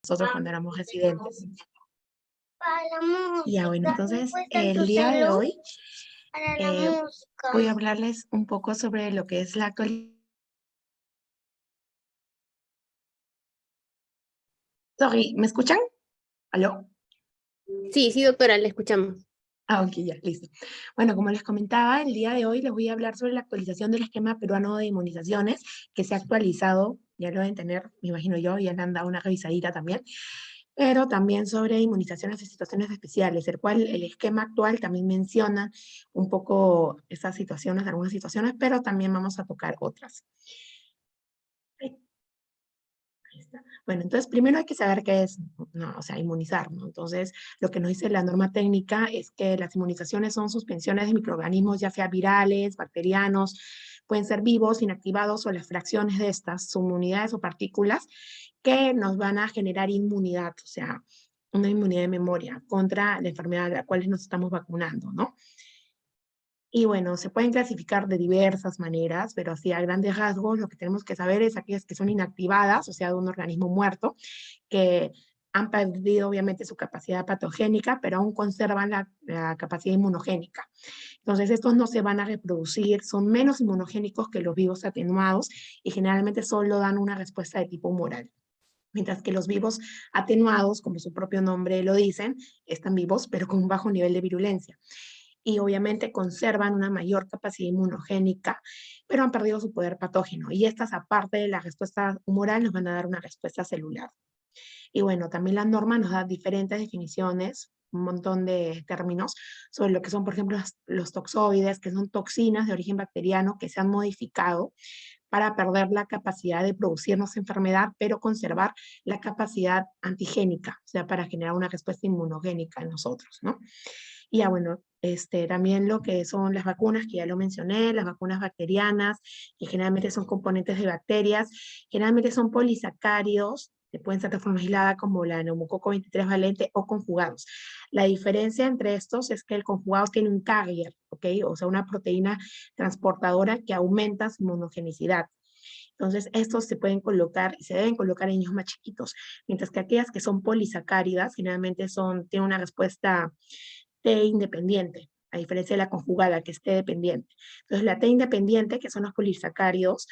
nosotros cuando éramos residentes. Para Ya, bueno, entonces el tu día de celu, hoy para la música. voy a hablarles un poco sobre lo que es la actualidad. Sorry, ¿me escuchan? ¿Aló? Sí, sí, doctora, le escuchamos. Ah, ok, ya, listo. Bueno, como les comentaba, el día de hoy les voy a hablar sobre la actualización del esquema peruano de inmunizaciones, que se ha actualizado, ya lo deben tener, me imagino yo, ya le han dado una revisadita también, pero también sobre inmunizaciones y situaciones especiales, el cual el esquema actual también menciona un poco esas situaciones, algunas situaciones, pero también vamos a tocar otras. Ahí está. Bueno, entonces primero hay que saber qué es, no, o sea, inmunizar, ¿no? Entonces, lo que nos dice la norma técnica es que las inmunizaciones son suspensiones de microorganismos, ya sea virales, bacterianos, pueden ser vivos, inactivados o las fracciones de estas, subunidades o partículas que nos van a generar inmunidad, o sea, una inmunidad de memoria contra la enfermedad de la cual nos estamos vacunando, ¿no? Y bueno, se pueden clasificar de diversas maneras, pero así a grandes rasgos lo que tenemos que saber es aquellas que son inactivadas, o sea, de un organismo muerto, que han perdido obviamente su capacidad patogénica, pero aún conservan la capacidad inmunogénica. Entonces, estos no se van a reproducir, son menos inmunogénicos que los vivos atenuados y generalmente solo dan una respuesta de tipo humoral. Mientras que los vivos atenuados, como su propio nombre lo dicen, están vivos, pero con un bajo nivel de virulencia y obviamente conservan una mayor capacidad inmunogénica, pero han perdido su poder patógeno. Y estas, aparte de la respuesta humoral, nos van a dar una respuesta celular. Y bueno, también la norma nos da diferentes definiciones, un montón de términos sobre lo que son, por ejemplo, los toxoides, que son toxinas de origen bacteriano que se han modificado para perder la capacidad de producirnos enfermedad, pero conservar la capacidad antigénica, o sea, para generar una respuesta inmunogénica en nosotros, ¿no? Y ya bueno, también lo que son las vacunas, que ya lo mencioné, las vacunas bacterianas, que generalmente son componentes de bacterias, generalmente son polisacáridos, que pueden ser de forma aislada como la neumococo 23 valente o conjugados. La diferencia entre estos es que el conjugado tiene un carrier, ¿ok? O sea, una proteína transportadora que aumenta su inmunogenicidad. Entonces, estos se pueden colocar y se deben colocar en niños más chiquitos, mientras que aquellas que son polisacáridas generalmente tienen una respuesta T independiente, a diferencia de la conjugada, que es T dependiente. Entonces, la T independiente, que son los polisacáridos,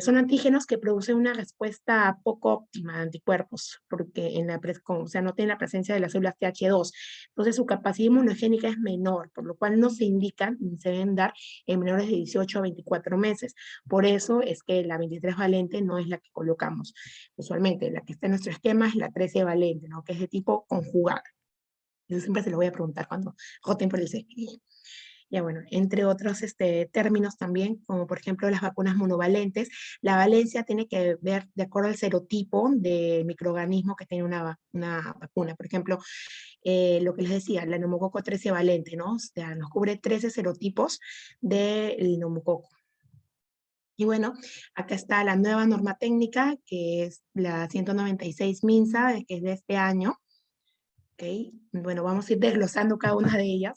son antígenos que producen una respuesta poco óptima de anticuerpos, porque o sea, no tienen la presencia de las células TH2. Entonces, su capacidad inmunogénica es menor, por lo cual no se indican ni se deben dar en menores de 18 a 24 meses. Por eso es que la 23 valente no es la que colocamos usualmente. La que está en nuestro esquema es la 13 valente, ¿no? Que es de tipo conjugada. Yo siempre se lo voy a preguntar cuando voten por el CNI. Ya bueno, entre otros términos también, como por ejemplo las vacunas monovalentes, la valencia tiene que ver de acuerdo al serotipo de microorganismo que tiene una vacuna. Por ejemplo, lo que les decía, la neumococo 13 valente, ¿no? O sea, nos cubre 13 serotipos del neumococo. Y bueno, acá está la nueva norma técnica, que es la 196 MINSA, que es de este año. ¿Okay? Bueno, vamos a ir desglosando cada una de ellas.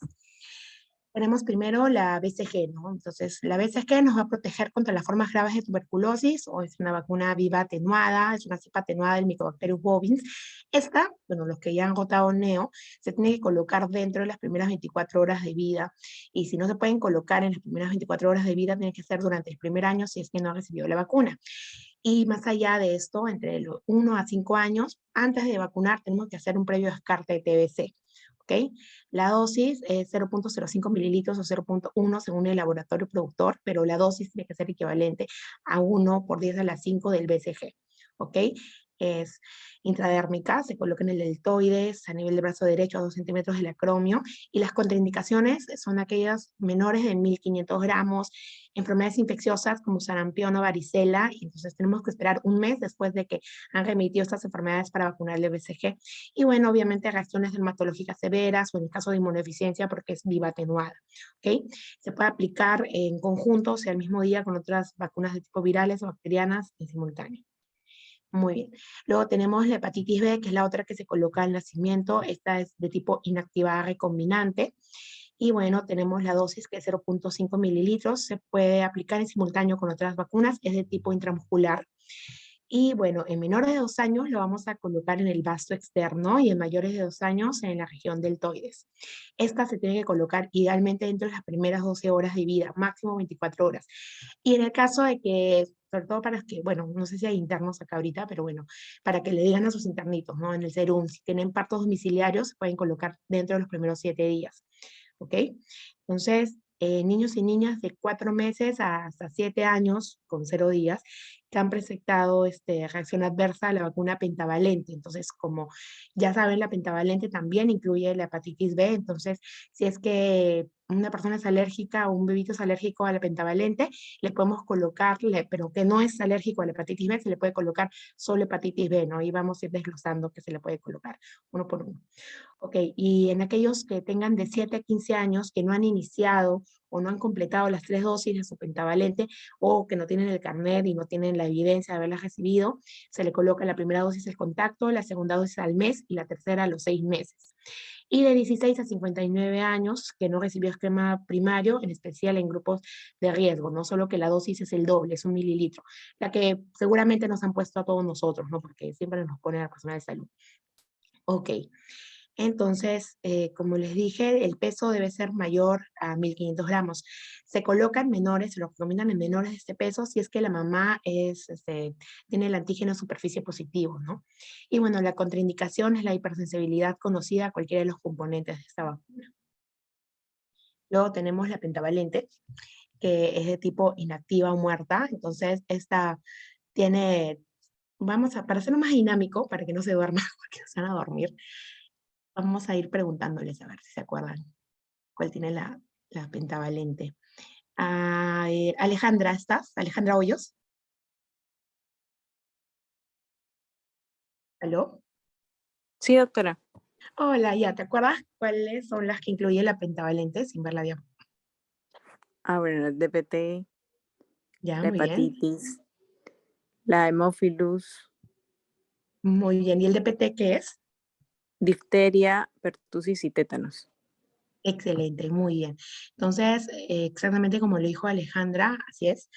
Tenemos primero la BCG, ¿no? Entonces, la BCG nos va a proteger contra las formas graves de tuberculosis, o es una vacuna viva atenuada, es una cepa atenuada del Mycobacterium bovis. Esta, bueno, los que ya han agotado neo, se tiene que colocar dentro de las primeras 24 horas de vida, y si no se pueden colocar en las primeras 24 horas de vida, tiene que ser durante el primer año si es que no ha recibido la vacuna. Y más allá de esto, entre los 1 a 5 años, antes de vacunar, tenemos que hacer un previo descarte de TBC. ¿Okay? La dosis es 0.05 mililitros o 0.1 según el laboratorio productor, pero la dosis tiene que ser equivalente a 1 por 10 a la 5 del BCG. ¿Ok? Es intradérmica, se coloca en el deltoides, a nivel del brazo derecho a 2 centímetros del acromio, y las contraindicaciones son aquellas menores de 1.500 gramos, enfermedades infecciosas como sarampión o varicela, y entonces tenemos que esperar un mes después de que han remitido estas enfermedades para vacunar el BCG. Y bueno, obviamente reacciones dermatológicas severas o en el caso de inmunodeficiencia porque es viva atenuada. ¿Okay? Se puede aplicar en conjunto, o sea, el mismo día con otras vacunas de tipo virales o bacterianas en simultáneo. Muy bien. Luego tenemos la hepatitis B, que es la otra que se coloca al nacimiento. Esta es de tipo inactivada recombinante. Y bueno, tenemos la dosis que es 0.5 mililitros. Se puede aplicar en simultáneo con otras vacunas. Es de tipo intramuscular. Y bueno, en menores de 2 años lo vamos a colocar en el vaso externo y en mayores de 2 años en la región deltoides. Esta se tiene que colocar idealmente dentro de las primeras 12 horas de vida, máximo 24 horas. Y en el caso de que, sobre todo para que, bueno, no sé si hay internos acá ahorita, pero bueno, para que le digan a sus internitos, ¿no? En el serum, si tienen partos domiciliarios, se pueden colocar dentro de los primeros 7 días, ¿ok? Entonces, niños y niñas de 4 meses hasta 7 años, con 0 días, que han presentado reacción adversa a la vacuna pentavalente. Entonces, como ya saben, la pentavalente también incluye la hepatitis B. Entonces, si es que una persona es alérgica o un bebito es alérgico a la pentavalente, le podemos colocarle, pero que no es alérgico a la hepatitis B, se le puede colocar solo hepatitis B, ¿no? Y vamos a ir desglosando que se le puede colocar uno por uno. Ok, y en aquellos que tengan de 7 a 15 años que no han iniciado o no han completado las 3 dosis de su pentavalente o que no tienen el carnet y no tienen la evidencia de haberlas recibido, se le coloca la primera dosis al contacto, la segunda dosis al mes y la tercera a los 6 meses. Y de 16 a 59 años que no recibió esquema primario, en especial en grupos de riesgo, no solo que la dosis es el doble, es 1 mililitro, la que seguramente nos han puesto a todos nosotros, ¿no? Porque siempre nos ponen a la persona de salud. Ok. Entonces, como les dije, el peso debe ser mayor a 1500 gramos. Se colocan menores, se lo recomiendan en menores de este peso si es que la mamá tiene el antígeno superficie positivo, ¿no? Y bueno, la contraindicación es la hipersensibilidad conocida a cualquiera de los componentes de esta vacuna. Luego tenemos la pentavalente, que es de tipo inactiva o muerta. Entonces, esta tiene, para hacerlo más dinámico, para que no se duerman, porque no se van a dormir, vamos a ir preguntándoles a ver si se acuerdan cuál tiene la pentavalente. Alejandra, ¿estás? Alejandra Hoyos. ¿Aló? Sí, doctora. Hola, ya, ¿te acuerdas cuáles son las que incluye la pentavalente sin verla bien? Bueno, el DPT, Ya, la muy bien. hepatitis, la hemófilus, Muy bien. ¿Y el DPT qué es? difteria, pertusis y tétanos. Excelente, muy bien. Entonces, exactamente como lo dijo Alejandra, así es.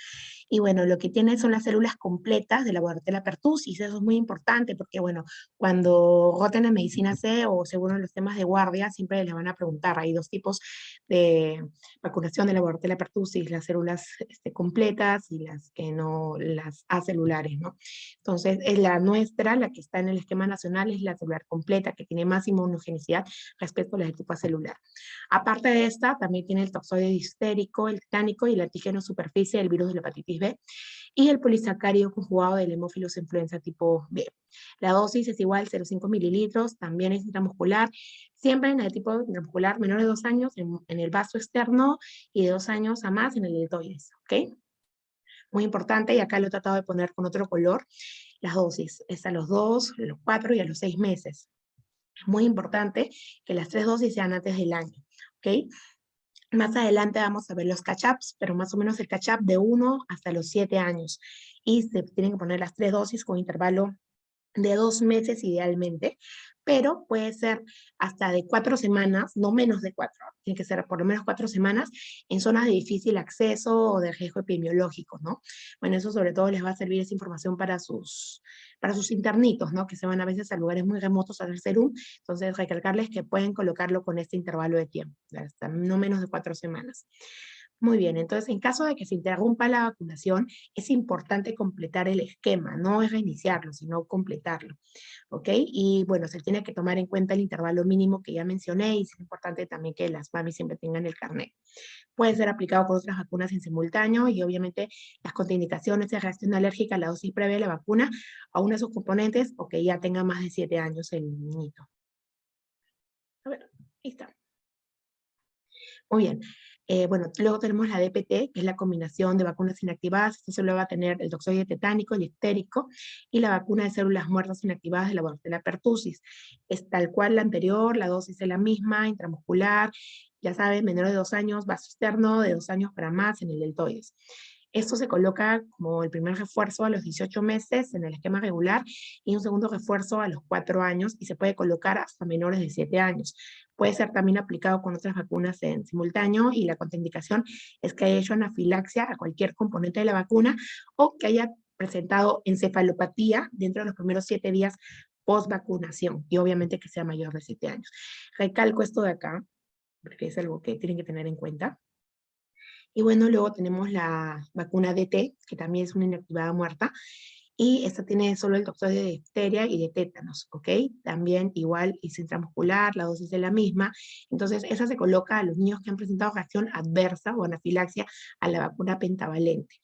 Y bueno, lo que tiene son las células completas de la Bordetella pertussis. Eso es muy importante porque, bueno, cuando roten en medicina C o según los temas de guardia, siempre les van a preguntar. Hay 2 tipos de vacunación de la Bordetella pertussis, las células completas y las que no, las acelulares, ¿no? Entonces, es la nuestra, la que está en el esquema nacional, es la celular completa, que tiene más inmunogenicidad respecto a la de tipo celular. Aparte de esta, también tiene el toxoide difterico, el tetánico y el antígeno superficie del virus de la hepatitis B y el polisacárido conjugado del hemófilos influenza tipo B. La dosis es igual, 0,5 mililitros, también es intramuscular, siempre en el tipo intramuscular menor de 2 años en el vaso externo y de 2 años a más en el deltoides, ¿ok? Muy importante, y acá lo he tratado de poner con otro color, las dosis, es a los 2, a los 4 y a los 6 meses. Es muy importante que las 3 dosis sean antes del año, ¿ok? Más adelante vamos a ver los catch-ups, pero más o menos el catch-up de 1 hasta los 7 años. Y se tienen que poner las 3 dosis con intervalo de 2 meses idealmente, pero puede ser hasta de 4 semanas, no menos de 4, tiene que ser por lo menos 4 semanas en zonas de difícil acceso o de riesgo epidemiológico, ¿no? Bueno, eso sobre todo les va a servir esa información para sus internitos, ¿no? Que se van a veces a lugares muy remotos a hacer serum, entonces recalcarles que pueden colocarlo con este intervalo de tiempo, hasta no menos de 4 semanas. Muy bien, entonces en caso de que se interrumpa la vacunación, es importante completar el esquema, no es reiniciarlo, sino completarlo, ¿ok? Y bueno, se tiene que tomar en cuenta el intervalo mínimo que ya mencioné y es importante también que las mamis siempre tengan el carnet. Puede ser aplicado con otras vacunas en simultáneo y obviamente las contraindicaciones de reacción alérgica a la dosis previa de la vacuna a uno de sus componentes o que ya tenga más de 7 años el niñito. A ver, ahí está. Muy bien. Bueno, luego tenemos la DPT, que es la combinación de vacunas inactivadas. Esto solo va a tener el toxoide tetánico, el difterico, y la vacuna de células muertas inactivadas de la Bordetella pertussis. Es tal cual la anterior, la dosis es la misma, intramuscular, ya saben, menor de 2 años, vaso externo, de 2 años para más en el deltoides. Esto se coloca como el primer refuerzo a los 18 meses en el esquema regular y un segundo refuerzo a los 4 años y se puede colocar hasta menores de 7 años. Puede ser también aplicado con otras vacunas en simultáneo y la contraindicación es que haya hecho anafilaxia a cualquier componente de la vacuna o que haya presentado encefalopatía dentro de los primeros 7 días post vacunación, y obviamente que sea mayor de 7 años. Recalco esto de acá, porque es algo que tienen que tener en cuenta. Y bueno, luego tenemos la vacuna DT, que también es una inactivada muerta, y esta tiene solo el toxoide de difteria y de tétanos, ¿ok? También igual y intramuscular, la dosis es la misma. Entonces, esa se coloca a los niños que han presentado reacción adversa o anafilaxia a la vacuna pentavalente.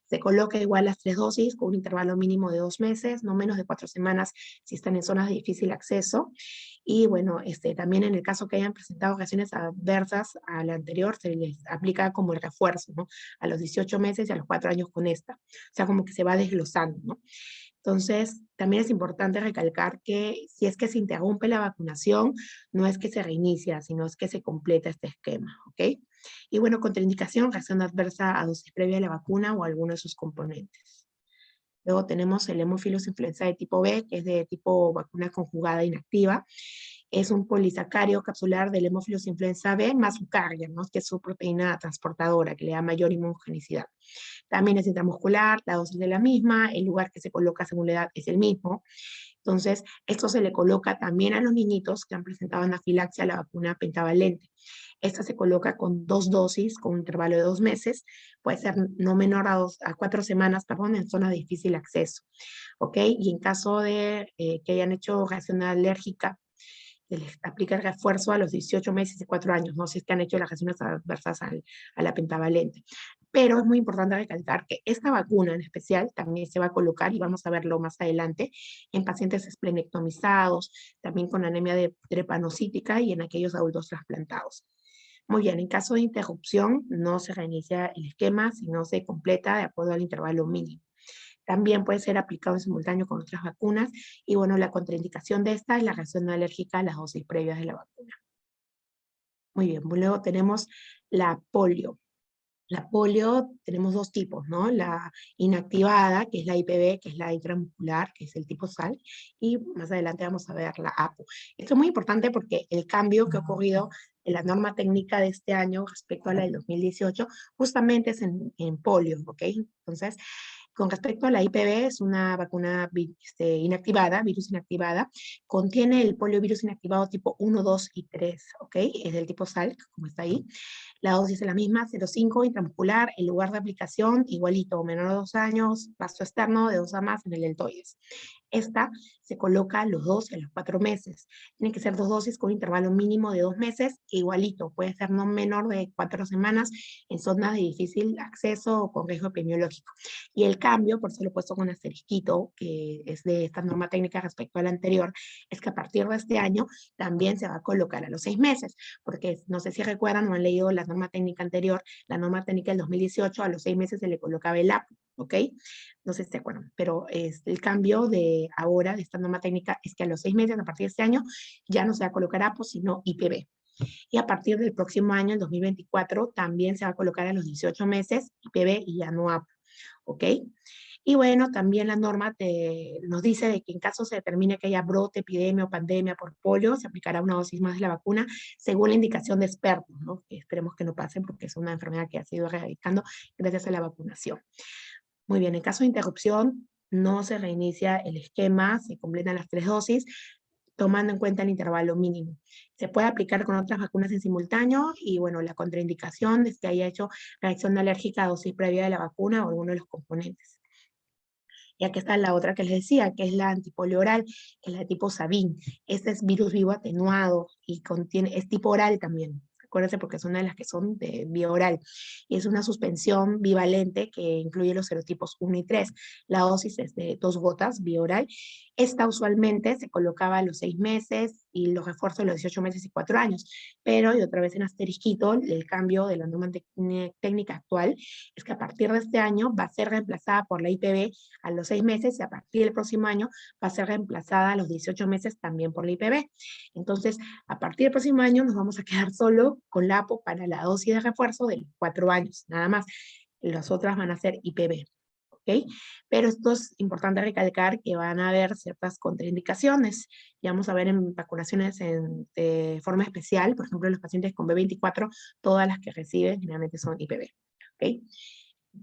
Se coloca igual las 3 dosis con un intervalo mínimo de 2 meses, no menos de 4 semanas si están en zonas de difícil acceso. Y bueno, también en el caso que hayan presentado reacciones adversas a la anterior, se les aplica como el refuerzo, ¿no? A los 18 meses y a los 4 años con esta. O sea, como que se va desglosando, ¿no? Entonces, también es importante recalcar que si es que se interrumpe la vacunación, no es que se reinicia, sino es que se completa este esquema, ¿ok? Y bueno, contraindicación, reacción adversa a dosis previa de la vacuna o alguno de sus componentes. Luego tenemos el Haemophilus influenzae tipo B, que es de tipo vacuna conjugada inactiva. Es un polisacario capsular del Haemophilus influenza B más su carga, ¿no? Que es su proteína transportadora, que le da mayor inmunogenicidad. También es intramuscular, la dosis de la misma, el lugar que se coloca según la edad es el mismo. Entonces, esto se le coloca también a los niñitos que han presentado anafilaxia a la vacuna pentavalente. Esta se coloca con 2 dosis, con un intervalo de 2 meses, puede ser no menor a 4 semanas, perdón, en zona de difícil acceso, ¿ok? Y en caso de que hayan hecho reacción alérgica, se les aplica el refuerzo a los 18 meses y 4 años, no si es que han hecho las reacciones adversas a la pentavalente. Pero es muy importante recalcar que esta vacuna en especial también se va a colocar, y vamos a verlo más adelante, en pacientes esplenectomizados, también con anemia de drepanocítica y en aquellos adultos trasplantados. Muy bien, en caso de interrupción no se reinicia el esquema, sino se completa de acuerdo al intervalo mínimo. También puede ser aplicado en simultáneo con otras vacunas, y bueno, la contraindicación de esta es la reacción alérgica a las dosis previas de la vacuna. Muy bien, luego tenemos la polio. La polio tenemos 2 tipos, ¿no? La inactivada, que es la IPV, que es la intramuscular, que es el tipo SAL, y más adelante vamos a ver la APO. Esto es muy importante porque el cambio que ha ocurrido en la norma técnica de este año respecto a la del 2018, justamente es en polio, ¿ok? Entonces, con respecto a la IPV, es una vacuna inactivada, virus inactivada, contiene el poliovirus inactivado tipo 1, 2 y 3, ¿ok? Es del tipo SALC, como está ahí. La dosis es la misma, 0,5 intramuscular, el lugar de aplicación igualito, menor a 2 años, vaso externo de 2 a más en el deltoides. Esta se coloca a los 2 y a los 4 meses. Tienen que ser 2 dosis con intervalo mínimo de 2 meses, igualito, puede ser no menor de 4 semanas en zonas de difícil acceso o con riesgo epidemiológico. Y el cambio, por eso lo he puesto con asterisquito, que es de esta norma técnica respecto a la anterior, es que a partir de este año también se va a colocar a los 6 meses, porque no sé si recuerdan o han leído la norma técnica anterior, la norma técnica del 2018, a los 6 meses se le colocaba el APO, ¿ok? No sé si se acuerdan, pero el cambio de ahora, de esta norma técnica, es que a los 6 meses, a partir de este año, ya no se va a colocar APO, sino IPV. Y a partir del próximo año, el 2024, también se va a colocar a los 18 meses IPV y ya no APO, ¿ok? Y bueno, también la norma nos dice de que en caso se determine que haya brote, epidemia o pandemia por polio, se aplicará una dosis más de la vacuna según la indicación de expertos, ¿no? Que esperemos que no pase porque es una enfermedad que ha sido erradicando gracias a la vacunación. Muy bien, en caso de interrupción, no se reinicia el esquema, se completan las 3 dosis, tomando en cuenta el intervalo mínimo. Se puede aplicar con otras vacunas en simultáneo y bueno, la contraindicación es que haya hecho reacción alérgica a dosis previa de la vacuna o alguno de los componentes. Y aquí está la otra que les decía, que es la antipolio oral, que es la de tipo Sabin. Este es virus vivo atenuado y es tipo oral también. Acuérdense porque es una de las que son de vía oral. Y es una suspensión bivalente que incluye los serotipos 1 y 3. La dosis es de 2 gotas vía oral. Esta usualmente se colocaba a los 6 meses y los refuerzos a los 18 meses y 4 años. Pero, y otra vez en asterisquito, el cambio de la norma técnica actual es que a partir de este año va a ser reemplazada por la IPV a los 6 meses y a partir del próximo año va a ser reemplazada a los 18 meses también por la IPV. Entonces, a partir del próximo año nos vamos a quedar solo con la APO para la dosis de refuerzo de los 4 años, nada más. Las otras van a ser IPV. ¿Okay? Pero esto es importante recalcar que van a haber ciertas contraindicaciones. Y vamos a ver en vacunaciones de forma especial, por ejemplo, los pacientes con B24, todas las que reciben generalmente son IPV. ¿Okay?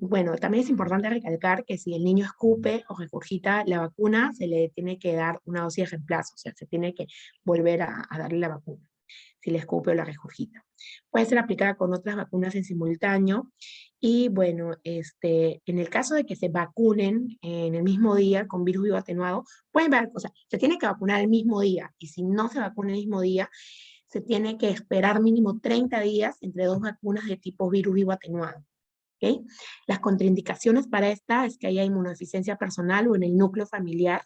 Bueno, también es importante recalcar que si el niño escupe o regurgita la vacuna, se le tiene que dar una dosis de reemplazo, o sea, se tiene que volver a darle la vacuna, si le escupe o la regurgita. Puede ser aplicada con otras vacunas en simultáneo, y bueno, en el caso de que se vacunen en el mismo día con virus vivo atenuado, pueden ver, o sea, se tiene que vacunar el mismo día, y si no se vacuna el mismo día, se tiene que esperar mínimo 30 días entre dos vacunas de tipo virus vivo atenuado. ¿Okay? Las contraindicaciones para esta es que haya inmunodeficiencia personal o en el núcleo familiar,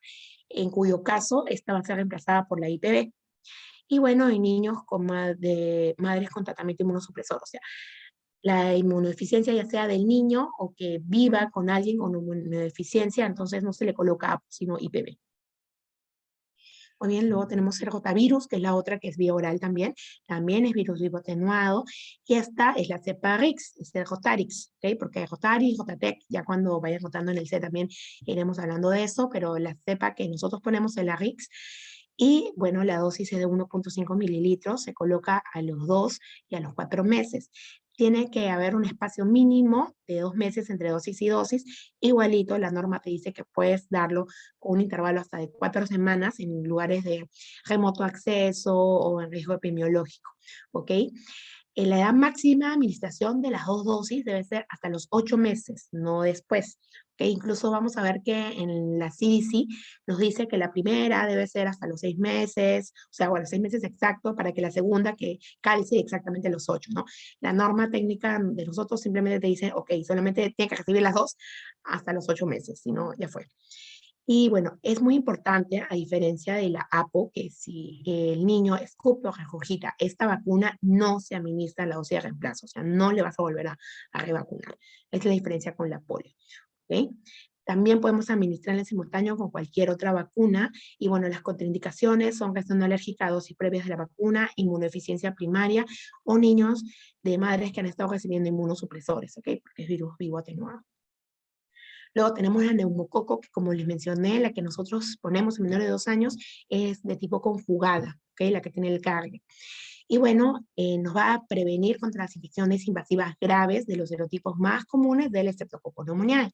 en cuyo caso esta va a ser reemplazada por la IPV. Y bueno, en niños con madres con tratamiento inmunosupresor, o sea, la inmunodeficiencia ya sea del niño o que viva con alguien con inmunodeficiencia, entonces no se le coloca APO, sino IPV. O bien, luego tenemos el rotavirus, que es la otra que es vía oral también es virus vivo atenuado, y esta es la cepa RIX, es el Rotarix, ¿ok? Porque Rotarix, Rotatec, ya cuando vaya rotando en el C también iremos hablando de eso, pero la cepa que nosotros ponemos es la RIX, y bueno, la dosis es de 1.5 mililitros, se coloca a los 2 y a los 4 meses. Tiene que haber un espacio mínimo de 2 meses entre dosis y dosis. Igualito, la norma te dice que puedes darlo con un intervalo hasta de 4 semanas en lugares de remoto acceso o en riesgo epidemiológico, ¿ok? En la edad máxima de administración de las dos dosis debe ser hasta los 8 meses, no después. ¿Okay? Incluso vamos a ver que en la CDC nos dice que la primera debe ser hasta los 6 meses, o sea, bueno, 6 meses exactos, para que la segunda que calce exactamente los 8, ¿no? La norma técnica de nosotros simplemente te dice, ok, solamente tiene que recibir las dos hasta los 8 meses, si no, ya fue. Y bueno, es muy importante, a diferencia de la APO, que si el niño escupe o regurgita esta vacuna, no se administra la dosis de reemplazo, o sea, no le vas a volver a revacunar. Esa es la diferencia con la polio. ¿Okay? También podemos administrarla en simultáneo con cualquier otra vacuna, y bueno, las contraindicaciones son reacción alérgica a dosis previas de la vacuna, inmunodeficiencia primaria, o niños de madres que han estado recibiendo inmunosupresores, ¿ok? Porque es virus vivo atenuado. Luego tenemos la neumococo, que como les mencioné, la que nosotros ponemos en menores de 2 años, es de tipo conjugada, ¿okay? La que tiene el cargue. Y bueno, nos va a prevenir contra las infecciones invasivas graves de los serotipos más comunes del Streptococcus pneumoniae.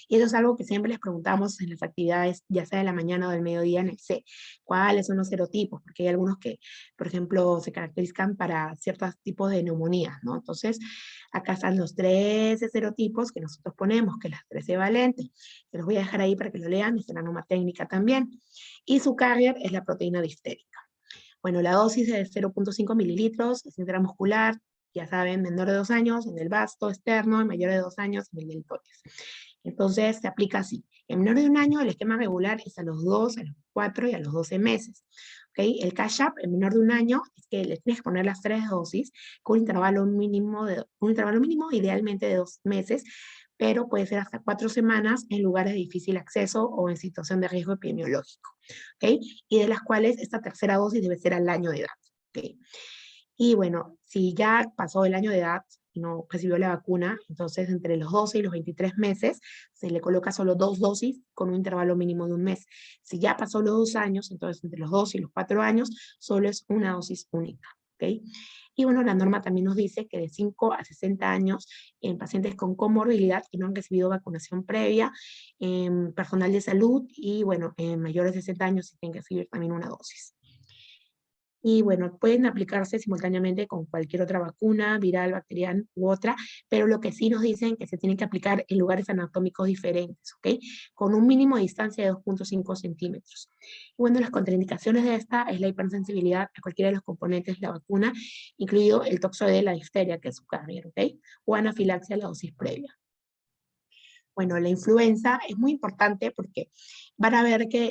Y eso es algo que siempre les preguntamos en las actividades, ya sea de la mañana o del mediodía en el C. ¿Cuáles son los serotipos? Porque hay algunos que, por ejemplo, se caracterizan para ciertos tipos de neumonía, ¿no? Entonces, acá están los 13 serotipos que nosotros ponemos, que las 13 valentes. Se los voy a dejar ahí para que lo lean, es la norma técnica también. Y su carrier es la proteína diftérica. Bueno, la dosis es de 0.5 mililitros, es intramuscular, ya saben, menor de 2 años en el vasto externo, y mayor de 2 años en el deltoides. Entonces, se aplica así. En menor de 1 año, el esquema regular es a los 2, a los 4 y a los 12 meses. ¿Okay? El catch-up en menor de 1 año es que le tienes que poner las 3 dosis con un intervalo mínimo, idealmente de 2 meses, pero puede ser hasta 4 semanas en lugares de difícil acceso o en situación de riesgo epidemiológico. ¿Okay? Y de las cuales esta tercera dosis debe ser al año de edad. ¿Okay? Y bueno, si ya pasó el año de edad y no recibió la vacuna, entonces entre los 12 y los 23 meses se le coloca solo 2 dosis con un intervalo mínimo de 1 mes. Si ya pasó los 2 años, entonces entre los 2 y los 4 años solo es una dosis única. ¿Okay? Y bueno, la norma también nos dice que de 5 a 60 años en pacientes con comorbilidad que no han recibido vacunación previa, en personal de salud, y bueno, en mayores de 60 años tienen que recibir también una dosis. Y bueno, pueden aplicarse simultáneamente con cualquier otra vacuna, viral, bacteriana u otra, pero lo que sí nos dicen que se tienen que aplicar en lugares anatómicos diferentes, ¿ok? Con un mínimo de distancia de 2.5 centímetros. Y bueno, las contraindicaciones de esta es la hipersensibilidad a cualquiera de los componentes de la vacuna, incluido el toxoide de la difteria, que es su carrier, ¿ok? O anafilaxia a la dosis previa. Bueno, la influenza es muy importante porque van a ver que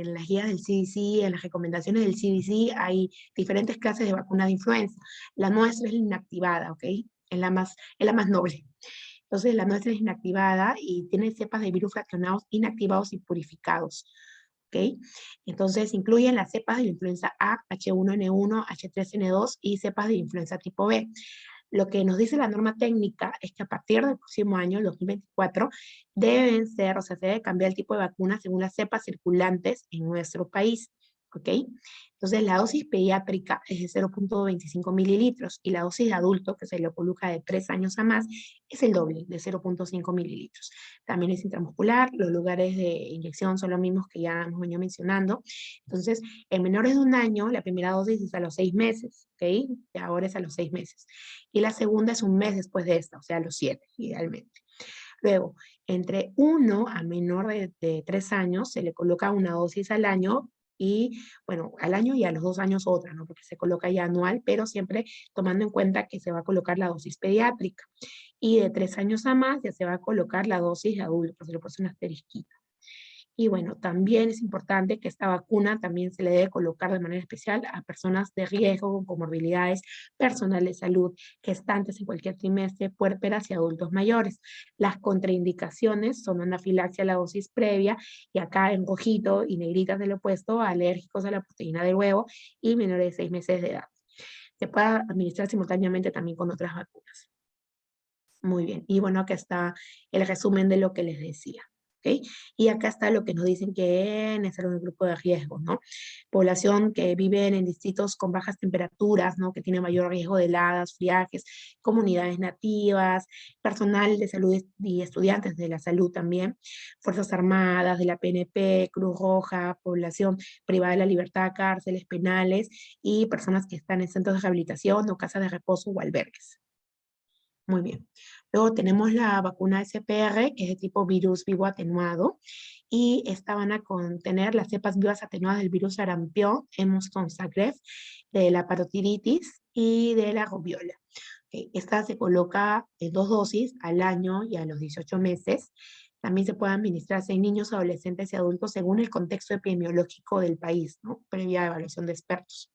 en las guías del CDC, en las recomendaciones del CDC, hay diferentes clases de vacunas de influenza. La nuestra es la inactivada, ¿ok? Es la más noble. Entonces, la nuestra es inactivada y tiene cepas de virus fraccionados inactivados y purificados. ¿Ok? Entonces, incluyen las cepas de la influenza A, H1N1, H3N2 y cepas de influenza tipo B. Lo que nos dice la norma técnica es que a partir del próximo año, el 2024, deben ser, o sea, se debe cambiar el tipo de vacuna según las cepas circulantes en nuestro país. ¿ok? Entonces la dosis pediátrica es de 0.25 mililitros y la dosis de adulto, que se le coloca de 3 años a más, es el doble, de 0.5 mililitros. También es intramuscular, los lugares de inyección son los mismos que ya hemos venido mencionando. Entonces, en menores de 1 año, la primera dosis es a los 6 meses, ¿ok? Y ahora es a los 6 meses. Y la segunda es 1 mes después de esta, o sea, a los 7, idealmente. Luego, entre 1 a menor de 3 años, se le coloca una dosis al año y, bueno, al año y a los 2 años otra, ¿no? Porque se coloca ya anual, pero siempre tomando en cuenta que se va a colocar la dosis pediátrica. Y de 3 años a más ya se va a colocar la dosis de adulto, se le pone un asterisquito. Y bueno, también es importante que esta vacuna también se le debe colocar de manera especial a personas de riesgo con comorbilidades, personal de salud, gestantes en cualquier trimestre, puérperas y adultos mayores. Las contraindicaciones son anafilaxia a la dosis previa y acá en rojito y negritas del opuesto, alérgicos a la proteína del huevo y menores de 6 meses de edad. Se puede administrar simultáneamente también con otras vacunas. Muy bien, y bueno, acá está el resumen de lo que les decía. ¿Okay? Y acá está lo que nos dicen que es un grupo de riesgo, ¿no? Población que vive en distritos con bajas temperaturas, ¿no? Que tiene mayor riesgo de heladas, friajes, comunidades nativas, personal de salud y estudiantes de la salud también, Fuerzas Armadas, de la PNP, Cruz Roja, población privada de la libertad, cárceles, penales y personas que están en centros de rehabilitación o casas de reposo o albergues. Muy bien. Luego tenemos la vacuna SPR, que es de tipo virus vivo atenuado, y esta van a contener las cepas vivas atenuadas del virus sarampión, Zagreb, de la parotiditis y de la rubiola. Esta se coloca en 2 dosis al año y a los 18 meses. También se puede administrarse en niños, adolescentes y adultos según el contexto epidemiológico del país, ¿no? Previa evaluación de expertos.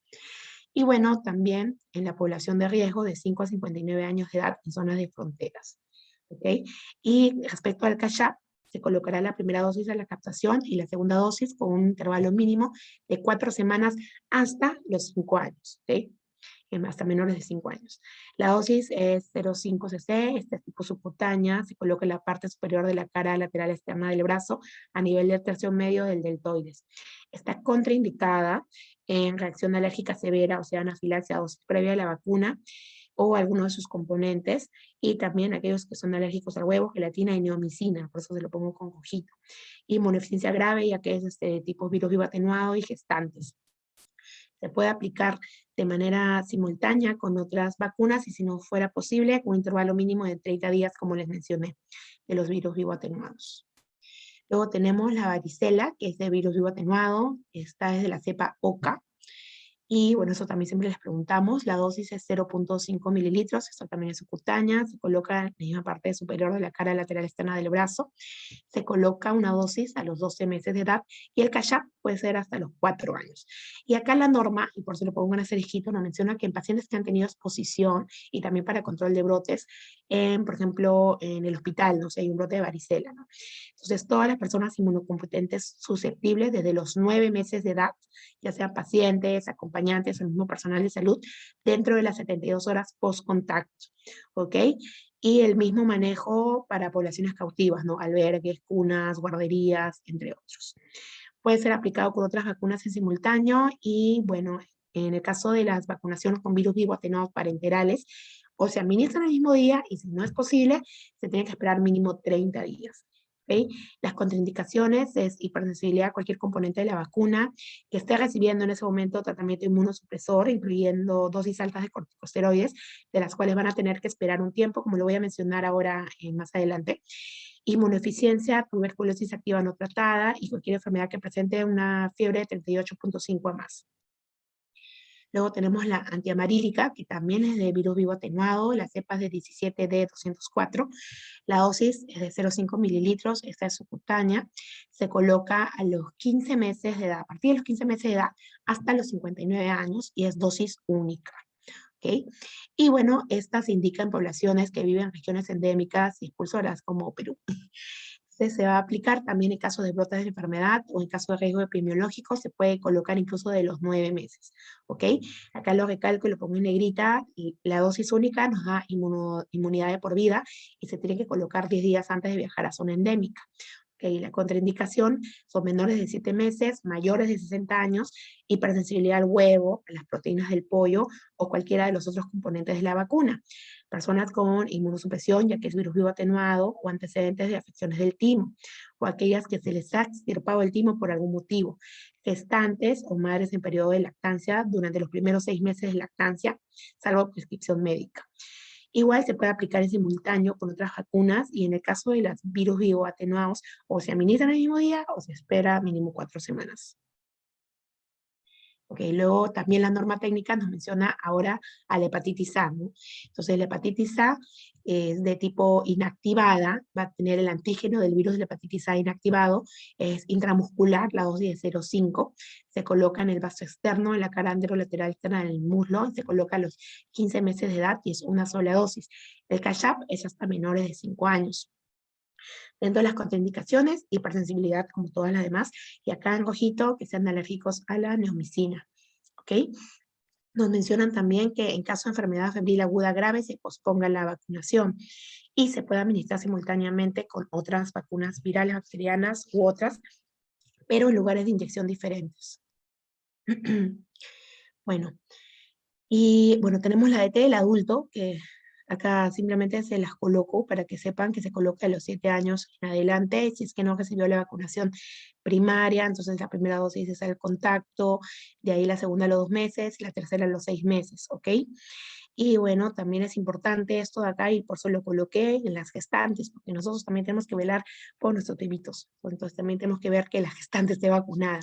Y bueno, también en la población de riesgo de 5 a 59 años de edad en zonas de fronteras. ¿Ok? Y respecto al CASHAP, se colocará la primera dosis a la captación y la segunda dosis con un intervalo mínimo de 4 semanas hasta los 5 años. ¿Ok? Hasta menores de 5 años. La dosis es 0,5 cc, este tipo subcutánea, se coloca en la parte superior de la cara lateral externa del brazo a nivel del tercio medio del deltoides. Está contraindicada en reacción alérgica severa, o sea, anafilaxia a dosis previa de la vacuna o alguno de sus componentes, y también aquellos que son alérgicos al huevo, gelatina y neomicina, por eso se lo pongo con rojito. Inmunodeficiencia grave, ya que es tipo virus vivo atenuado y gestantes. Se puede aplicar de manera simultánea con otras vacunas y si no fuera posible, con un intervalo mínimo de 30 días, como les mencioné, de los virus vivo atenuados. Luego tenemos la varicela, que es de virus vivo atenuado, esta es de la cepa OCA, y bueno, eso también siempre les preguntamos, la dosis es 0.5 mililitros, esto también es subcutánea, se coloca en la misma parte superior de la cara lateral externa del brazo, se coloca una dosis a los 12 meses de edad, y el CASHAP puede ser hasta los 4 años. Y acá la norma, y por eso lo pongo en asterisquito, nos menciona que en pacientes que han tenido exposición, y también para control de brotes, por ejemplo, en el hospital, no sé, hay un brote de varicela, ¿no? Entonces, todas las personas inmunocompetentes susceptibles desde los 9 meses de edad, ya sean pacientes, acompañantes o el mismo personal de salud, dentro de las 72 horas post-contacto, ¿ok? Y el mismo manejo para poblaciones cautivas, ¿no? Albergues, cunas, guarderías, entre otros. Puede ser aplicado con otras vacunas en simultáneo y, bueno, en el caso de las vacunaciones con virus vivo atenuados parenterales, o se administran el mismo día y si no es posible, se tiene que esperar mínimo 30 días. ¿Okay? Las contraindicaciones es hipersensibilidad a cualquier componente de la vacuna, que esté recibiendo en ese momento tratamiento inmunosupresor, incluyendo dosis altas de corticosteroides, de las cuales van a tener que esperar un tiempo, como lo voy a mencionar ahora más adelante. Inmunodeficiencia, tuberculosis activa no tratada y cualquier enfermedad que presente una fiebre de 38.5 a más. Luego tenemos la antiamarílica, que también es de virus vivo atenuado, la cepa es de 17D204. La dosis es de 0,5 mililitros, esta es subcutánea. Se coloca a los 15 meses de edad, a partir de los 15 meses de edad hasta los 59 años y es dosis única. ¿Okay? Y bueno, esta se indica en poblaciones que viven en regiones endémicas y expulsoras como Perú. Se va a aplicar también en caso de brotes de enfermedad o en caso de riesgo epidemiológico, se puede colocar incluso de los 9 meses, ¿ok? Acá lo recalco y lo pongo en negrita, y la dosis única nos da inmunidad de por vida y se tiene que colocar 10 días antes de viajar a zona endémica, La contraindicación son menores de 7 meses, mayores de 60 años, hipersensibilidad al huevo, a las proteínas del pollo o cualquiera de los otros componentes de la vacuna. Personas con inmunosupresión, ya que es virus vivo atenuado, o antecedentes de afecciones del timo, o aquellas que se les ha extirpado el timo por algún motivo. Gestantes o madres en periodo de lactancia durante los primeros 6 meses de lactancia, salvo prescripción médica. Igual se puede aplicar en simultáneo con otras vacunas y en el caso de los virus vivo atenuados o se administran el mismo día o se espera mínimo 4 semanas. Luego también la norma técnica nos menciona ahora a la hepatitis A, ¿no? Entonces la hepatitis A es de tipo inactivada, va a tener el antígeno del virus de la hepatitis A inactivado, es intramuscular, la dosis de 0,5, se coloca en el vaso externo, en la cara anterolateral externa del muslo, y se coloca a los 15 meses de edad y es una sola dosis. El CASHAP es hasta menores de 5 años. Dentro de las contraindicaciones, hipersensibilidad como todas las demás, y acá en rojito que sean alérgicos a la neomicina, ¿ok? Nos mencionan también que en caso de enfermedad febril aguda grave se posponga la vacunación y se puede administrar simultáneamente con otras vacunas virales, bacterianas u otras, pero en lugares de inyección diferentes. Bueno, y bueno, tenemos la DT del adulto, que acá simplemente se las coloco para que sepan que se coloca a los 7 años en adelante, si es que no recibió la vacunación primaria, entonces la primera dosis es el contacto, de ahí la segunda a los 2 meses, la tercera a los 6 meses, ¿ok? Y bueno, también es importante esto de acá, y por eso lo coloqué en las gestantes, porque nosotros también tenemos que velar por nuestros bebitos, entonces también tenemos que ver que la gestante esté vacunada.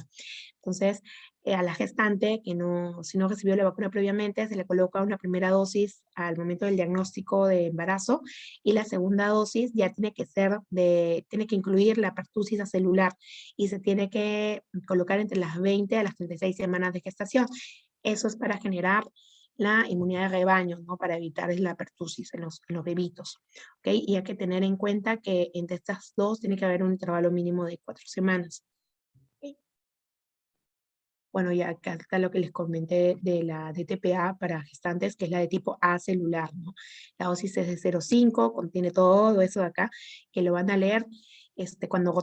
Entonces, a la gestante, que no, si no recibió la vacuna previamente, se le coloca una primera dosis al momento del diagnóstico de embarazo, y la segunda dosis ya tiene que ser tiene que incluir la pertusis acelular, y se tiene que colocar entre las 20 a las 36 semanas de gestación. Eso es para generar la inmunidad de rebaño, ¿no? Para evitar la pertusis en los bebitos, ¿ok? Y hay que tener en cuenta que entre estas dos tiene que haber un intervalo mínimo de 4 semanas. ¿Okay? Bueno, y acá está lo que les comenté de la DTPA para gestantes, que es la de tipo A celular, ¿no? La dosis es de 0,5, contiene todo eso de acá, que lo van a leer cuando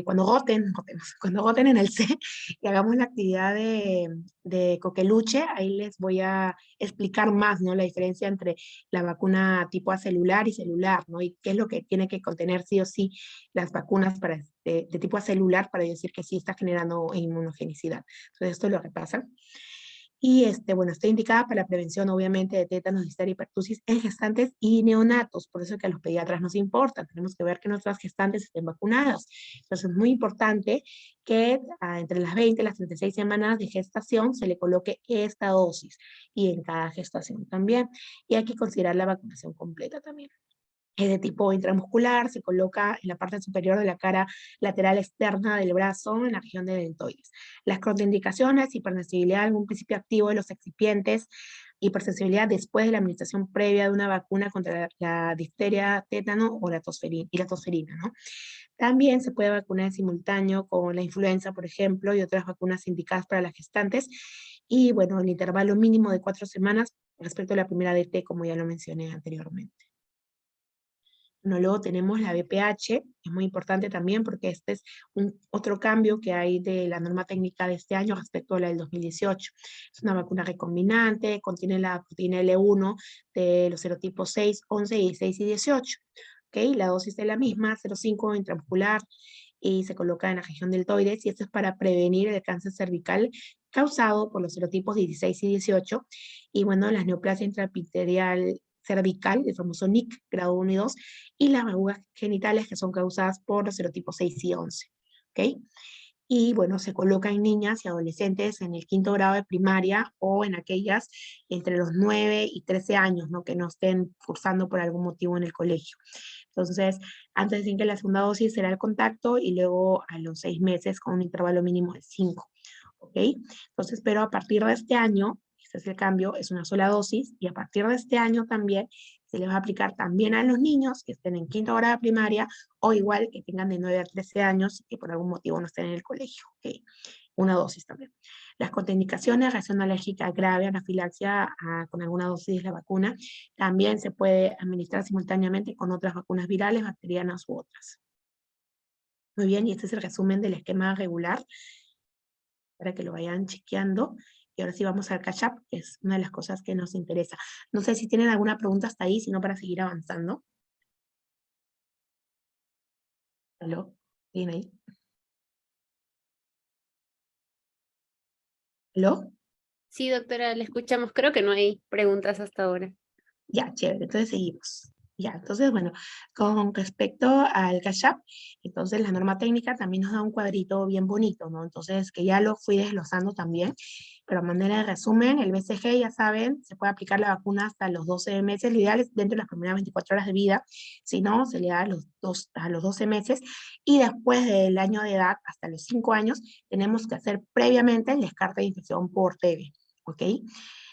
cuando voten en el C y hagamos la actividad de coqueluche, ahí les voy a explicar más, ¿no? La diferencia entre la vacuna tipo A celular y celular, ¿no? Y qué es lo que tiene que contener sí o sí las vacunas de tipo A celular para decir que sí está generando inmunogenicidad. Entonces esto lo repasan. Y bueno, está indicada para la prevención, obviamente, de tétanos, disteria y pertusis en gestantes y neonatos. Por eso que a los pediatras nos importa. Tenemos que ver que nuestras gestantes estén vacunadas. Entonces es muy importante que entre las 20 y las 36 semanas de gestación se le coloque esta dosis. Y en cada gestación también. Y hay que considerar la vacunación completa también. Es de tipo intramuscular, se coloca en la parte superior de la cara lateral externa del brazo, en la región de deltoides. Las contraindicaciones: hipersensibilidad a algún principio activo de los excipientes, hipersensibilidad después de la administración previa de una vacuna contra la difteria, tétano o la tosferina, ¿no? También se puede vacunar en simultáneo con la influenza, por ejemplo, y otras vacunas indicadas para las gestantes. Y bueno, el intervalo mínimo de 4 semanas respecto a la primera DT, como ya lo mencioné anteriormente. Bueno, luego tenemos la BPH, es muy importante también porque este es otro cambio que hay de la norma técnica de este año respecto a la del 2018. Es una vacuna recombinante, contiene la proteína L1 de los serotipos 6, 11, 16 y 18. ¿Okay? La dosis es la misma, 0,5 intramuscular, y se coloca en la región deltoides, y esto es para prevenir el cáncer cervical causado por los serotipos 16 y 18, y bueno, las neoplasia intraepitelial cervical, el famoso NIC, grado 1 y 2, y las verrugas genitales que son causadas por los serotipos 6 y 11. ¿Okay? Y bueno, se coloca en niñas y adolescentes en el 5º grado de primaria o en aquellas entre los 9 y 13 años, ¿no? Que no estén cursando por algún motivo en el colegio. Entonces, antes decir que la segunda dosis será el contacto y luego a los 6 meses con un intervalo mínimo de 5. ¿Ok? Entonces, pero a partir de este año, este es el cambio, es una sola dosis, y a partir de este año también se les va a aplicar también a los niños que estén en 5º grado de primaria o igual que tengan de 9 a 13 años y que por algún motivo no estén en el colegio. ¿Ok? Una dosis también. Las contraindicaciones: reacción alérgica grave, anafilaxia con alguna dosis de la vacuna. También se puede administrar simultáneamente con otras vacunas virales, bacterianas u otras. Muy bien, y este es el resumen del esquema regular, para que lo vayan chequeando. Y ahora sí vamos al catch-up, que es una de las cosas que nos interesa. No sé si tienen alguna pregunta hasta ahí, sino para seguir avanzando. ¿Aló? ¿Tienen ahí? ¿Aló? Sí, doctora, le escuchamos. Creo que no hay preguntas hasta ahora. Ya, chévere, entonces seguimos. Ya, entonces, bueno, con respecto al catch-up, entonces la norma técnica también nos da un cuadrito bien bonito, ¿no? Entonces, que ya lo fui desglosando también, pero a manera de resumen, el BCG, ya saben, se puede aplicar la vacuna hasta los 12 meses, lo ideal es dentro de las primeras 24 horas de vida, si no, se le da a los 12 meses, y después del año de edad, hasta los 5 años, tenemos que hacer previamente el descarte de infección por TB, ¿ok?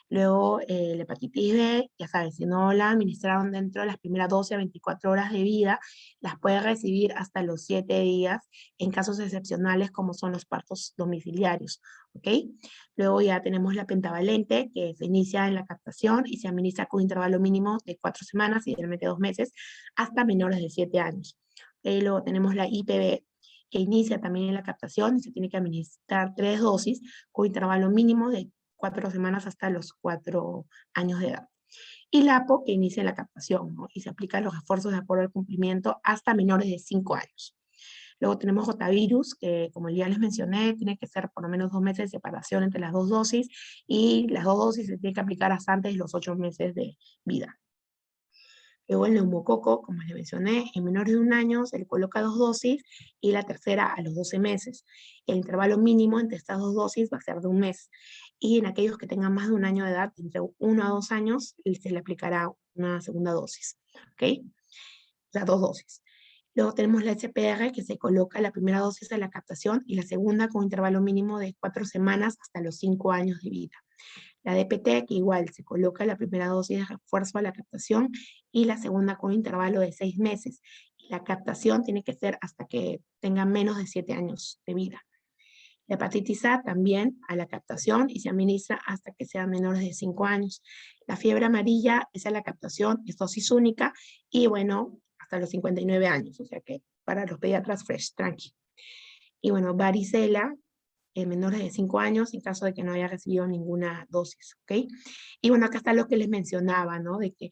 Luego, la hepatitis B, ya sabes, si no la administraron dentro de las primeras 12 a 24 horas de vida, las puede recibir hasta los 7 días en casos excepcionales como son los partos domiciliarios, ¿ok? Luego ya tenemos la pentavalente, que se inicia en la captación y se administra con un intervalo mínimo de 4 semanas, idealmente 2 meses, hasta menores de 7 años. Luego tenemos la IPV, que inicia también en la captación y se tiene que administrar 3 dosis con intervalo mínimo de 4 semanas hasta los 4 años de edad. Y la APO, que inicia la captación, ¿no? Y se aplican los refuerzos de acuerdo al cumplimiento hasta menores de 5 años. Luego tenemos rotavirus, que como ya les mencioné, tiene que ser por lo menos 2 meses de separación entre las 2 dosis, y las 2 dosis se tienen que aplicar hasta antes de los 8 meses de vida. Luego el neumococo, como les mencioné, en menores de 1 año se le coloca 2 dosis y la tercera a los 12 meses. El intervalo mínimo entre estas 2 dosis va a ser de 1 mes. Y en aquellos que tengan más de 1 año de edad, entre 1 a 2 años, se le aplicará una segunda dosis. ¿Ok? Las 2 dosis. Luego tenemos la SPR, que se coloca la primera dosis de la captación y la segunda con un intervalo mínimo de 4 semanas hasta los 5 años de vida. La DPT, que igual se coloca la primera dosis de refuerzo a la captación y la segunda con un intervalo de 6 meses. Y la captación tiene que ser hasta que tenga menos de 7 años de vida. La hepatitis A también a la captación y se administra hasta que sean menores de 5 años. La fiebre amarilla es a la captación, es dosis única y bueno, hasta los 59 años, o sea que para los pediatras fresh, tranqui. Y bueno, varicela, menores de 5 años en caso de que no haya recibido ninguna dosis, ¿ok? Y bueno, acá está lo que les mencionaba, ¿no? De que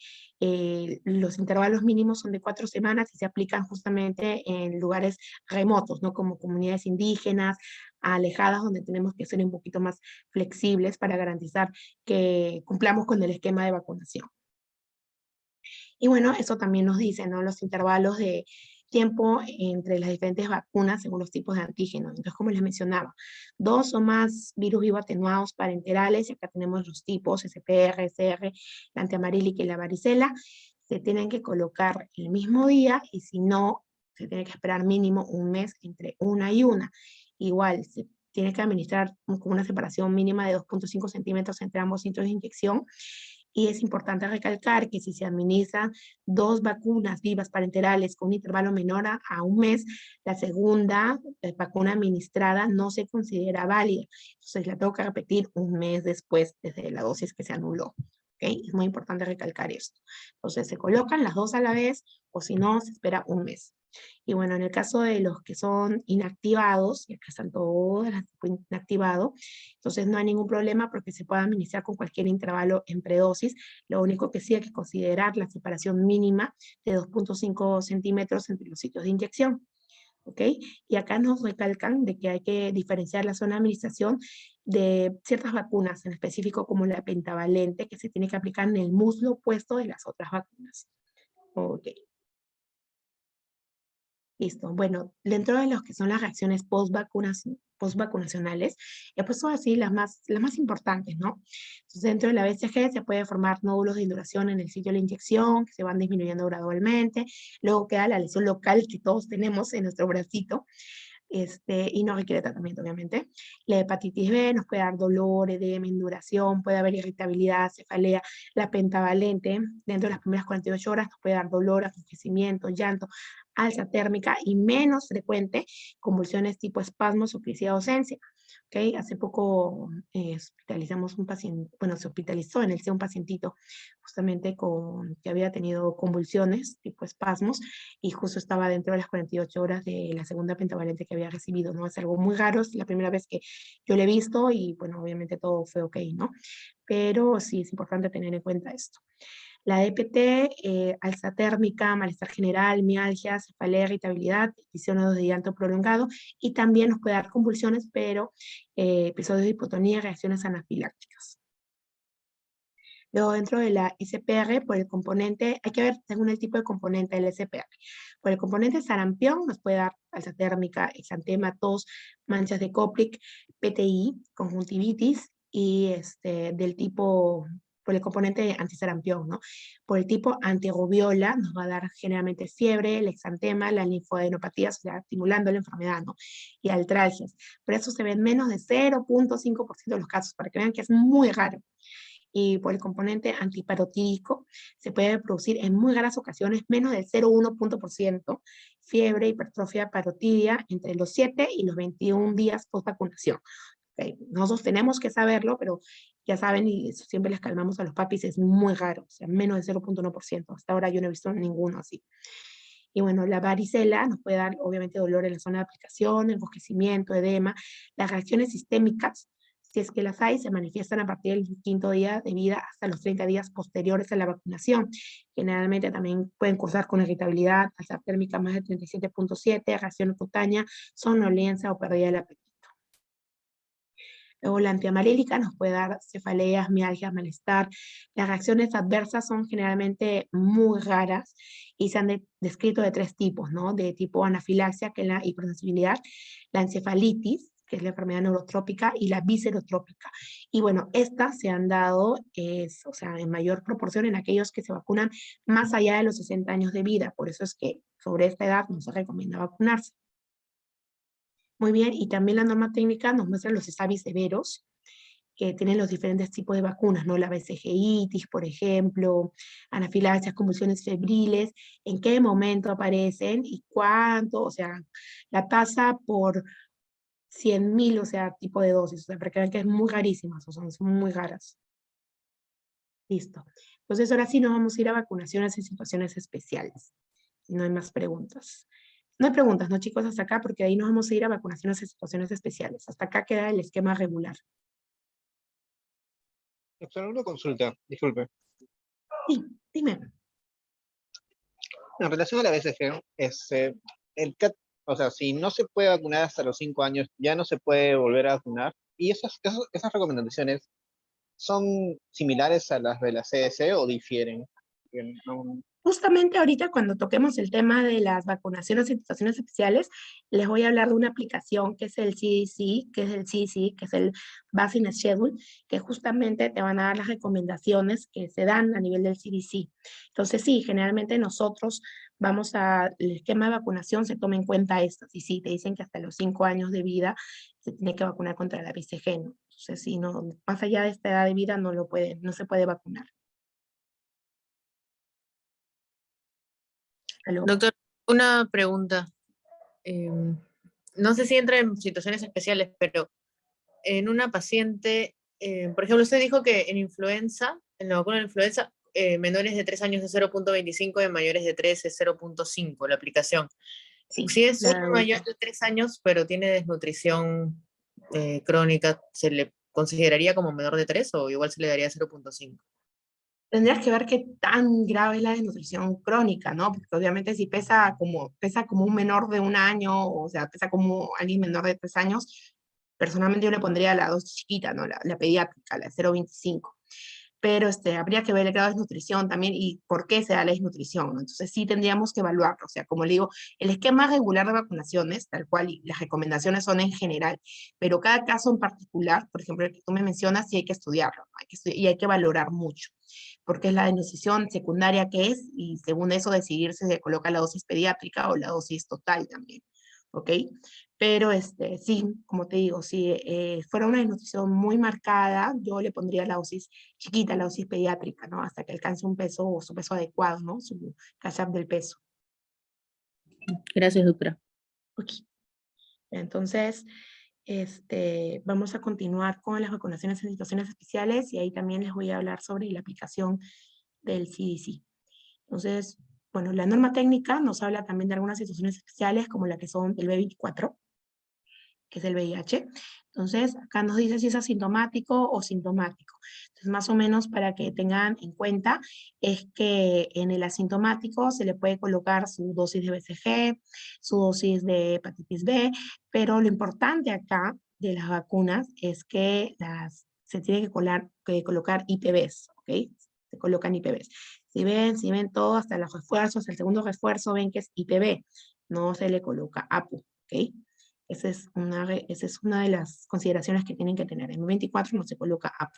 los intervalos mínimos son de 4 semanas y se aplican justamente en lugares remotos, ¿no? Como comunidades indígenas, alejadas, donde tenemos que ser un poquito más flexibles para garantizar que cumplamos con el esquema de vacunación. Y bueno, eso también nos dice, ¿no? Los intervalos de tiempo entre las diferentes vacunas según los tipos de antígenos. Entonces, como les mencionaba, 2 o más virus vivo atenuados parenterales, y acá tenemos los tipos SPR, SR, la antiamarílica y la varicela, se tienen que colocar el mismo día y si no, se tiene que esperar mínimo 1 mes entre una y una. Igual, se tiene que administrar con una separación mínima de 2.5 centímetros entre ambos centros de inyección. Y es importante recalcar que si se administran 2 vacunas vivas parenterales con un intervalo menor a 1 mes, la segunda vacuna administrada no se considera válida. Entonces la tengo que repetir 1 mes después desde la dosis que se anuló. ¿Okay? Es muy importante recalcar esto. Entonces se colocan las 2 a la vez o si no, se espera 1 mes. Y bueno, en el caso de los que son inactivados, y acá están todas las inactivados, entonces no hay ningún problema porque se puede administrar con cualquier intervalo en predosis. Lo único que sí hay que considerar la separación mínima de 2.5 centímetros entre los sitios de inyección. ¿Ok? Y acá nos recalcan de que hay que diferenciar la zona de administración de ciertas vacunas, en específico como la pentavalente, que se tiene que aplicar en el muslo opuesto de las otras vacunas. Ok. Listo. Bueno, dentro de los que son las reacciones post-vacunacionales, he puesto así las más importantes, ¿no? Entonces, dentro de la BCG se puede formar nódulos de induración en el sitio de la inyección, que se van disminuyendo gradualmente. Luego queda la lesión local que todos tenemos en nuestro bracito, y no requiere tratamiento, obviamente. La hepatitis B nos puede dar dolor, edema, induración, puede haber irritabilidad, cefalea. La pentavalente, dentro de las primeras 48 horas, nos puede dar dolor, enrojecimiento, llanto, alza térmica y menos frecuente, convulsiones tipo espasmos o crisis de ausencia. ¿ok? Hace poco hospitalizamos un paciente, bueno, se hospitalizó en el C un pacientito justamente que había tenido convulsiones, tipo espasmos, y justo estaba dentro de las 48 horas de la segunda pentavalente que había recibido, ¿no? Es algo muy raro, es la primera vez que yo lo he visto y, bueno, obviamente todo fue ok, ¿no? Pero sí es importante tener en cuenta esto. La EPT, alza térmica, malestar general, mialgia, cefalea, irritabilidad, episodios de llanto prolongado y también nos puede dar convulsiones, pero episodios de hipotonía, reacciones anafilácticas. Luego dentro de la SPR, por el componente, hay que ver según el tipo de componente del SPR. Por el componente sarampión nos puede dar alza térmica, exantema, tos, manchas de Koplik, PTI, conjuntivitis y del tipo, por el componente antisarampión, ¿no? Por el tipo antirrubiola nos va a dar generalmente fiebre, el exantema, la linfadenopatías, o sea, estimulando la enfermedad, ¿no? Y altralgias. Pero eso se ve en menos de 0.5% de los casos, para que vean que es muy raro. Y por el componente antiparotídico se puede producir en muy raras ocasiones menos del 0,1%, fiebre, hipertrofia parotidia entre los 7 y los 21 días post vacunación. Okay. Nosotros tenemos que saberlo, pero ya saben, y siempre les calmamos a los papis, es muy raro, o sea, menos del 0,1%. Hasta ahora yo no he visto ninguno así. Y bueno, la varicela nos puede dar obviamente dolor en la zona de aplicación, enrojecimiento, edema. Las reacciones sistémicas, si es que las hay, se manifiestan a partir del quinto día de vida hasta los 30 días posteriores a la vacunación. Generalmente también pueden cursar con irritabilidad, alza térmica más de 37.7, reacción cutánea, somnolencia o pérdida del apetito. Luego la antiamalélica nos puede dar cefaleas, mialgias, malestar. Las reacciones adversas son generalmente muy raras y se han descrito de 3 tipos, ¿no? De tipo anafilaxia, que es la hipersensibilidad, la encefalitis, que es la enfermedad neurotrópica, y la viscerotrópica. Y bueno, estas se han dado, o sea, en mayor proporción en aquellos que se vacunan más allá de los 60 años de vida. Por eso es que sobre esta edad no se recomienda vacunarse. Muy bien, y también la norma técnica nos muestra los SAVI severos, que tienen los diferentes tipos de vacunas, ¿no? La BCG-itis, por ejemplo, anafilaxias, convulsiones febriles, en qué momento aparecen y cuánto, o sea, la tasa por 100.000, o sea, tipo de dosis, o sea, para que vean que es muy rarísimas, o sea, son muy raras. Listo. Entonces, ahora sí nos vamos a ir a vacunaciones en situaciones especiales. No hay más preguntas. No hay preguntas, ¿no, chicos? Hasta acá, porque ahí nos vamos a ir a vacunaciones en situaciones especiales. Hasta acá queda el esquema regular. Doctora, una consulta, disculpe. Sí, dime. En relación a la BCG, o sea, si no se puede vacunar hasta los 5 años, ya no se puede volver a vacunar. ¿Y esas recomendaciones son similares a las de la CDC o difieren? Que no- Justamente ahorita cuando toquemos el tema de las vacunaciones en situaciones especiales, les voy a hablar de una aplicación que es el CDC, que es el Vaccine Schedule, que justamente te van a dar las recomendaciones que se dan a nivel del CDC. Entonces sí, generalmente nosotros el esquema de vacunación se toma en cuenta esto. Y sí, te dicen que hasta los 5 años de vida se tiene que vacunar contra la BCG, ¿no? Entonces sí, no, más allá de esta edad de vida no se puede vacunar. ¿Aló? Doctor, una pregunta. No sé si entra en situaciones especiales, pero en una paciente, por ejemplo, usted dijo que en influenza, en la vacuna de influenza, menores de 3 años es 0.25 y mayores de 3 es 0.5 la aplicación. Sí, Si es la un mayor de 3 años, pero tiene desnutrición crónica, ¿se le consideraría como menor de 3 o igual se le daría 0.5? Tendrías que ver qué tan grave es la desnutrición crónica, ¿no? Porque obviamente si pesa como un menor de 1 año, o sea, pesa como alguien menor de 3 años, personalmente yo le pondría la dosis chiquita, ¿no? La pediátrica, la 0,25. Pero habría que ver el grado de desnutrición también y por qué se da la desnutrición, ¿no? Entonces sí tendríamos que evaluarlo. O sea, como le digo, el esquema regular de vacunaciones, tal cual, y las recomendaciones son en general, pero cada caso en particular, por ejemplo, el que tú me mencionas, sí hay que estudiarlo, ¿no? Y hay que valorar mucho, porque es la desnutrición secundaria que es, y según eso decidir si se coloca la dosis pediátrica o la dosis total también, ¿ok? Pero sí, como te digo, si fuera una desnutrición muy marcada, yo le pondría la dosis chiquita, la dosis pediátrica, ¿no? Hasta que alcance un peso o su peso adecuado, ¿no? Su catch-up del peso. Gracias, doctora. Ok. Entonces, vamos a continuar con las vacunaciones en situaciones especiales y ahí también les voy a hablar sobre la aplicación del CDC. Entonces, bueno, la norma técnica nos habla también de algunas situaciones especiales como la que son el B24, que es el VIH. Entonces, acá nos dice si es asintomático o sintomático. Entonces, más o menos para que tengan en cuenta, es que en el asintomático se le puede colocar su dosis de BCG, su dosis de hepatitis B, pero lo importante acá de las vacunas es que se tiene que colocar IPVs, ¿ok? Se colocan IPVs. Si ven todo, hasta los refuerzos, el segundo refuerzo, ven que es IPV, no se le coloca APU, ¿ok? Esa es una de las consideraciones que tienen que tener. En 24 no se coloca APU.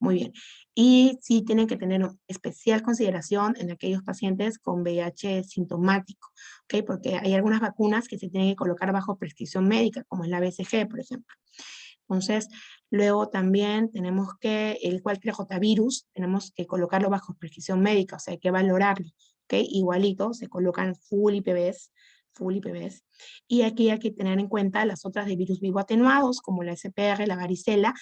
Muy bien. Y sí tienen que tener especial consideración en aquellos pacientes con VIH sintomático, ¿ok? Porque hay algunas vacunas que se tienen que colocar bajo prescripción médica, como es la BCG, por ejemplo. Entonces, luego también tenemos que el cualquier rotavirus, tenemos que colocarlo bajo prescripción médica, o sea, hay que valorarlo, ¿ok? Igualito, se colocan full IPVs, y aquí hay que tener en cuenta las otras de virus vivo atenuados, como la SPR, la varicela,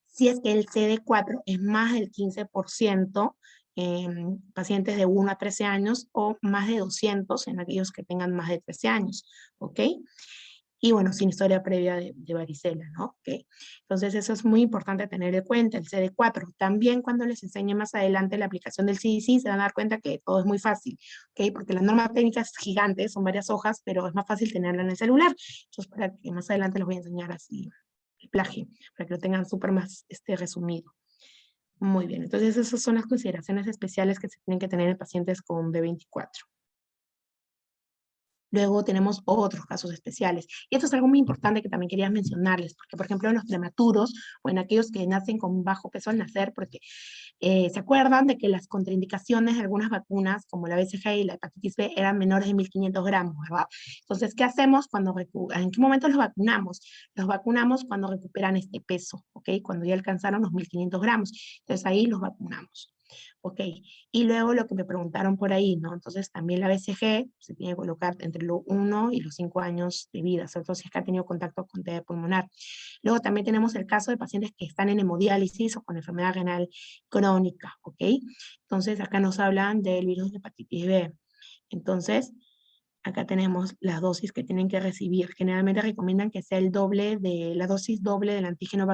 si es que el CD4 es más del 15% en pacientes de 1 a 13 años o más de 200 en aquellos que tengan más de 13 años, ¿ok? Y bueno, sin historia previa de varicela, ¿no? ¿Okay? Entonces eso es muy importante tener en cuenta, el CD4. También cuando les enseñe más adelante la aplicación del CDC, se van a dar cuenta que todo es muy fácil, ¿ok? Porque la norma técnica es gigante, son varias hojas, pero es más fácil tenerla en el celular. Entonces para que más adelante les voy a enseñar así el plagio, para que lo tengan súper más resumido. Muy bien, entonces esas son las consideraciones especiales que se tienen que tener en pacientes con B24. Luego tenemos otros casos especiales. Y esto es algo muy importante que también quería mencionarles, porque por ejemplo en los prematuros o en aquellos que nacen con bajo peso al nacer, porque se acuerdan de que las contraindicaciones de algunas vacunas, como la BCG y la hepatitis B, eran menores de 1500 gramos, ¿verdad? Entonces, ¿qué hacemos en qué momento los vacunamos? Los vacunamos cuando recuperan este peso, ¿ok? Cuando ya alcanzaron los 1500 gramos. Entonces ahí los vacunamos. Ok, y luego lo que me preguntaron por ahí, ¿no? Entonces también la BCG se tiene que colocar entre los 1 y los 5 años de vida, sobre todo si es que ha tenido contacto con TB pulmonar. Luego también tenemos el caso de pacientes que están en hemodiálisis o con enfermedad renal crónica, ¿ok? Entonces acá nos hablan del virus de hepatitis B. Entonces, acá tenemos las dosis que tienen que recibir. Generalmente recomiendan que sea la dosis doble del antígeno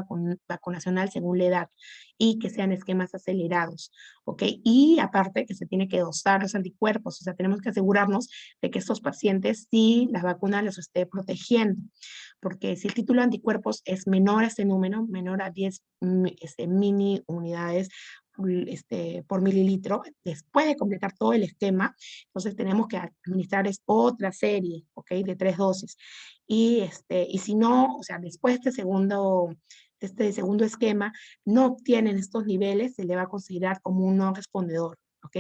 vacunacional según la edad y que sean esquemas acelerados, ¿ok? Y aparte que se tiene que dosar los anticuerpos, o sea, tenemos que asegurarnos de que estos pacientes sí las vacunas los esté protegiendo, porque si el título de anticuerpos es menor a este número, menor a 10 mini unidades por mililitro, después de completar todo el esquema, entonces tenemos que administrar otra serie, ¿ok? De 3 dosis. Y si no, o sea, después de este segundo esquema, no obtienen estos niveles, se le va a considerar como un no respondedor, ¿ok?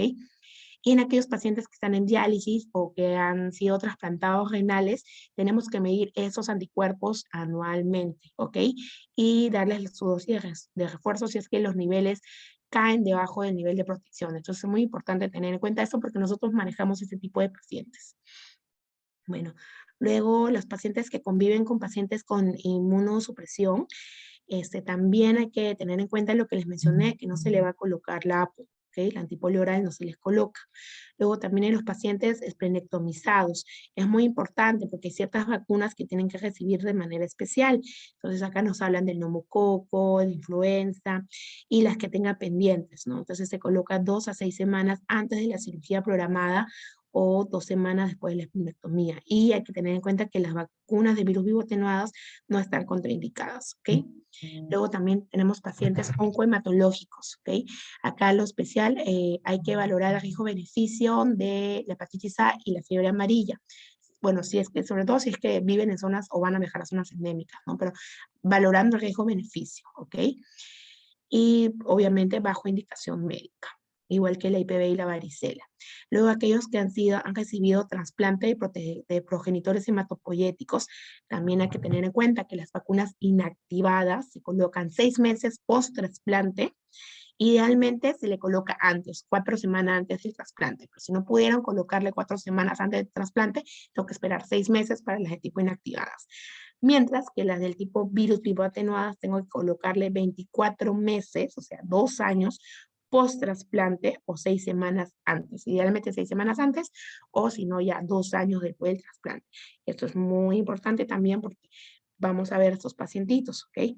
Y en aquellos pacientes que están en diálisis o que han sido trasplantados renales, tenemos que medir esos anticuerpos anualmente, ¿ok? Y darles su dosis de refuerzo si es que los niveles caen debajo del nivel de protección. Entonces es muy importante tener en cuenta esto porque nosotros manejamos este tipo de pacientes. Bueno, luego los pacientes que conviven con pacientes con inmunosupresión, también hay que tener en cuenta lo que les mencioné, que no se le va a colocar la APO, ¿ok? La antipolio oral no se les coloca. Luego también en los pacientes esplenectomizados, es muy importante porque hay ciertas vacunas que tienen que recibir de manera especial. Entonces acá nos hablan del neumococo, de influenza y las que tengan pendientes, ¿no? Entonces se coloca 2 a 6 semanas antes de la cirugía programada o 2 semanas después de la esplenectomía. Y hay que tener en cuenta que las vacunas de virus vivo atenuadas no están contraindicadas, ¿ok? Luego también tenemos pacientes oncohematológicos, ¿ok? Acá lo especial, hay que valorar el riesgo-beneficio de la hepatitis A y la fiebre amarilla. Bueno, si es que, sobre todo si es que viven en zonas o van a viajar a zonas endémicas, ¿no? Pero valorando el riesgo-beneficio, ¿ok? Y obviamente bajo indicación médica, igual que la IPV y la varicela. Luego aquellos que han recibido trasplante de progenitores hematopoyéticos, también hay que tener en cuenta que las vacunas inactivadas se colocan 6 meses post-trasplante. Idealmente se le coloca antes, 4 semanas antes del trasplante, pero si no pudieron colocarle 4 semanas antes del trasplante, tengo que esperar 6 meses para las de tipo inactivadas. Mientras que las del tipo virus vivo atenuadas tengo que colocarle 24 meses, o sea, 2 años, post-trasplante o 6 semanas antes. Idealmente 6 semanas antes, o si no, ya 2 años después del trasplante. Esto es muy importante también porque vamos a ver estos pacientitos, ¿ok?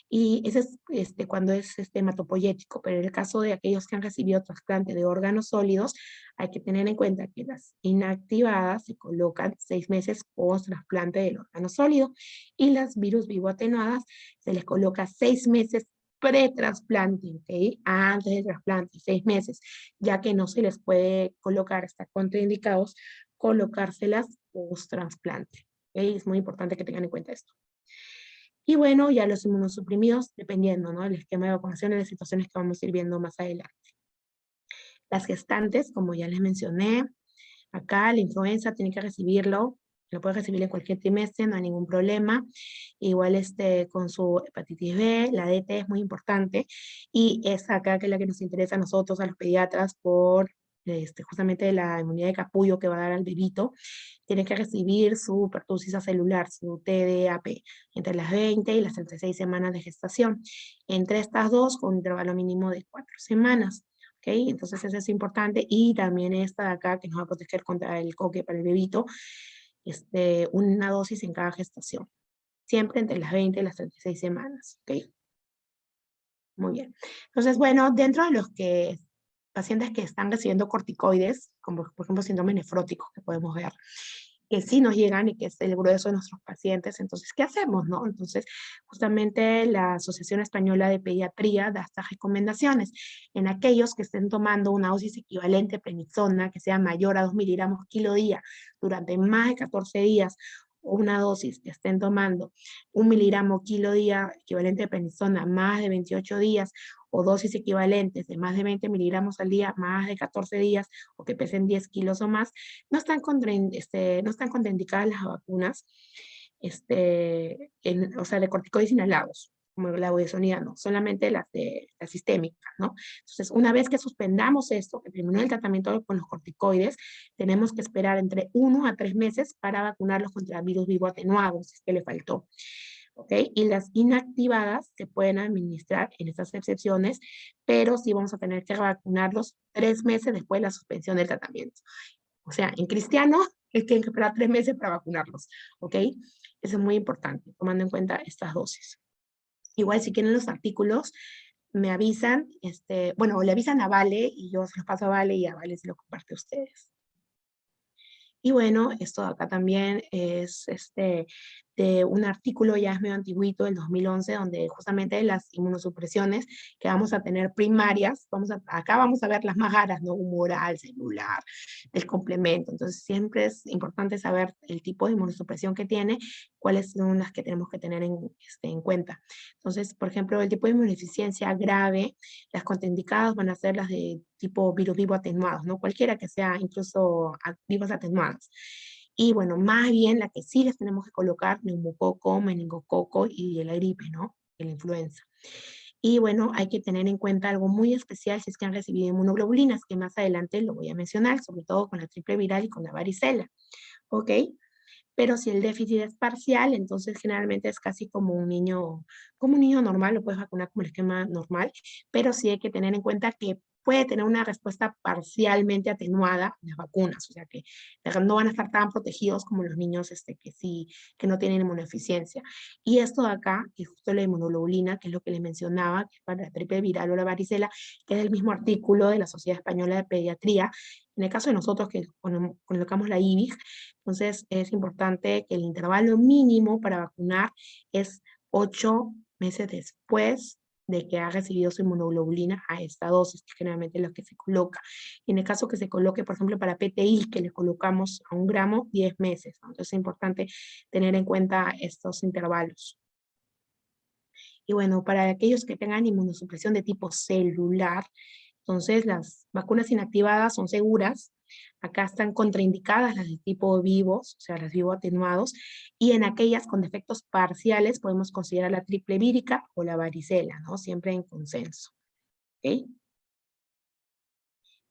Y ese es cuando es hematopoyético, pero en el caso de aquellos que han recibido trasplante de órganos sólidos, hay que tener en cuenta que las inactivadas se colocan 6 meses post-trasplante del órgano sólido y las virus vivo atenuadas se les coloca 6 meses pre-trasplante, ¿ok? Antes del trasplante, 6 meses, ya que no se les puede colocar, está contraindicados, colocárselas post-trasplante. ¿Okay? Es muy importante que tengan en cuenta esto. Y bueno, ya los inmunosuprimidos, dependiendo, ¿no? El esquema de vacunación y las situaciones que vamos a ir viendo más adelante. Las gestantes, como ya les mencioné, acá la influenza tiene que recibirlo, lo puede recibir en cualquier trimestre, no hay ningún problema. Igual con su hepatitis B, la DT es muy importante, y es acá que es la que nos interesa a nosotros, a los pediatras, por justamente la inmunidad de capullo que va a dar al bebito. Tiene que recibir su pertusis celular, su TDAP, entre las 20 y las 36 semanas de gestación. Entre estas dos, con un intervalo mínimo de 4 semanas. ¿Okay? Entonces eso es importante, y también esta de acá que nos va a proteger contra el coque para el bebito, una dosis en cada gestación, siempre entre las 20 y las 36 semanas, ¿ok? Muy bien. Entonces, bueno, dentro de los pacientes que están recibiendo corticoides, como por ejemplo síndrome nefrótico que podemos ver, que sí nos llegan y que es el grueso de nuestros pacientes, entonces, ¿qué hacemos, no? Entonces, justamente la Asociación Española de Pediatría da estas recomendaciones. En aquellos que estén tomando una dosis equivalente a prednisona, que sea mayor a 2 miligramos kilo día durante más de 14 días, o una dosis que estén tomando 1 miligramo kilo día equivalente a prednisona más de 28 días, o dosis equivalentes de más de 20 miligramos al día, más de 14 días, o que pesen 10 kilos o más, no están contraindicadas las vacunas, o sea, de corticoides inhalados, como la budesonida, no, solamente las sistémicas, ¿no? Entonces, una vez que suspendamos esto, que terminó el tratamiento con los corticoides, tenemos que esperar entre 1 a 3 meses para vacunarlos contra virus vivo atenuados, si es que le faltó. ¿Okay? Y las inactivadas se pueden administrar en estas excepciones, pero sí vamos a tener que vacunarlos 3 meses después de la suspensión del tratamiento. O sea, en cristiano, tienen que esperar 3 meses para vacunarlos, ¿ok? Eso es muy importante, tomando en cuenta estas dosis. Igual, si quieren los artículos, me avisan, bueno, le avisan a Vale, y yo se los paso a Vale, y a Vale se lo comparte a ustedes. Y bueno, esto de acá también es de un artículo ya es medio antiguito, del 2011, donde justamente las inmunosupresiones que vamos a tener primarias, acá vamos a ver las más raras, ¿no? Humoral, celular, del complemento. Entonces siempre es importante saber el tipo de inmunosupresión que tiene, cuáles son las que tenemos que tener en cuenta. Entonces, por ejemplo, el tipo de inmunodeficiencia grave, las contraindicadas van a ser las de tipo virus vivo atenuados, ¿no? Cualquiera que sea, incluso vivos atenuados. Y bueno, más bien la que sí les tenemos que colocar, neumococo, meningococo y la gripe, ¿no? La influenza. Y bueno, hay que tener en cuenta algo muy especial si es que han recibido inmunoglobulinas, que más adelante lo voy a mencionar, sobre todo con la triple viral y con la varicela. ¿Ok? Pero si el déficit es parcial, entonces generalmente es casi como un niño normal, lo puedes vacunar como el esquema normal, pero sí hay que tener en cuenta que puede tener una respuesta parcialmente atenuada a las vacunas, o sea que no van a estar tan protegidos como los niños que no tienen inmunodeficiencia. Y esto de acá, que es justo la inmunoglobulina, que es lo que les mencionaba, que es para la triple viral o la varicela, que es el mismo artículo de la Sociedad Española de Pediatría. En el caso de nosotros que colocamos la IBIG, entonces es importante que el intervalo mínimo para vacunar es 8 meses después de que ha recibido su inmunoglobulina a esta dosis, que generalmente es lo que se coloca. Y en el caso que se coloque, por ejemplo, para PTI, que le colocamos a 1 gramo, 10 meses, ¿no? Entonces es importante tener en cuenta estos intervalos. Y bueno, para aquellos que tengan inmunosupresión de tipo celular, entonces las vacunas inactivadas son seguras. Acá están contraindicadas las de tipo vivos, o sea, las vivo atenuados, y en aquellas con defectos parciales podemos considerar la triple vírica o la varicela, ¿no? Siempre en consenso. ¿Ok?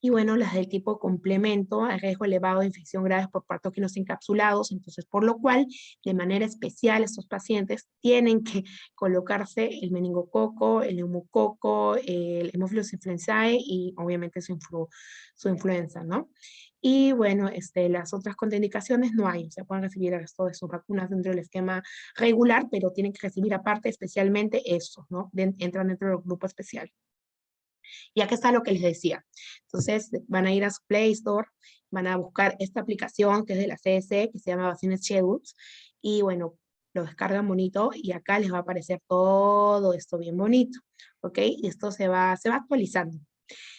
Y bueno, las del tipo complemento, hay riesgo elevado de infección grave por patógenos encapsulados, entonces por lo cual, de manera especial, estos pacientes tienen que colocarse el meningococo, el neumococo, el Haemophilus influenzae y obviamente su influenza, ¿no? Y bueno, las otras contraindicaciones no hay, o sea, pueden recibir el resto de sus vacunas dentro del esquema regular, pero tienen que recibir aparte especialmente estos, ¿no? Entran dentro del grupo especial. Y acá está lo que les decía. Entonces, van a ir a su Play Store, van a buscar esta aplicación que es de la CDC, que se llama Vaccine Schedules, y bueno, lo descargan bonito, y acá les va a aparecer todo esto bien bonito, ¿ok? Y esto se va actualizando.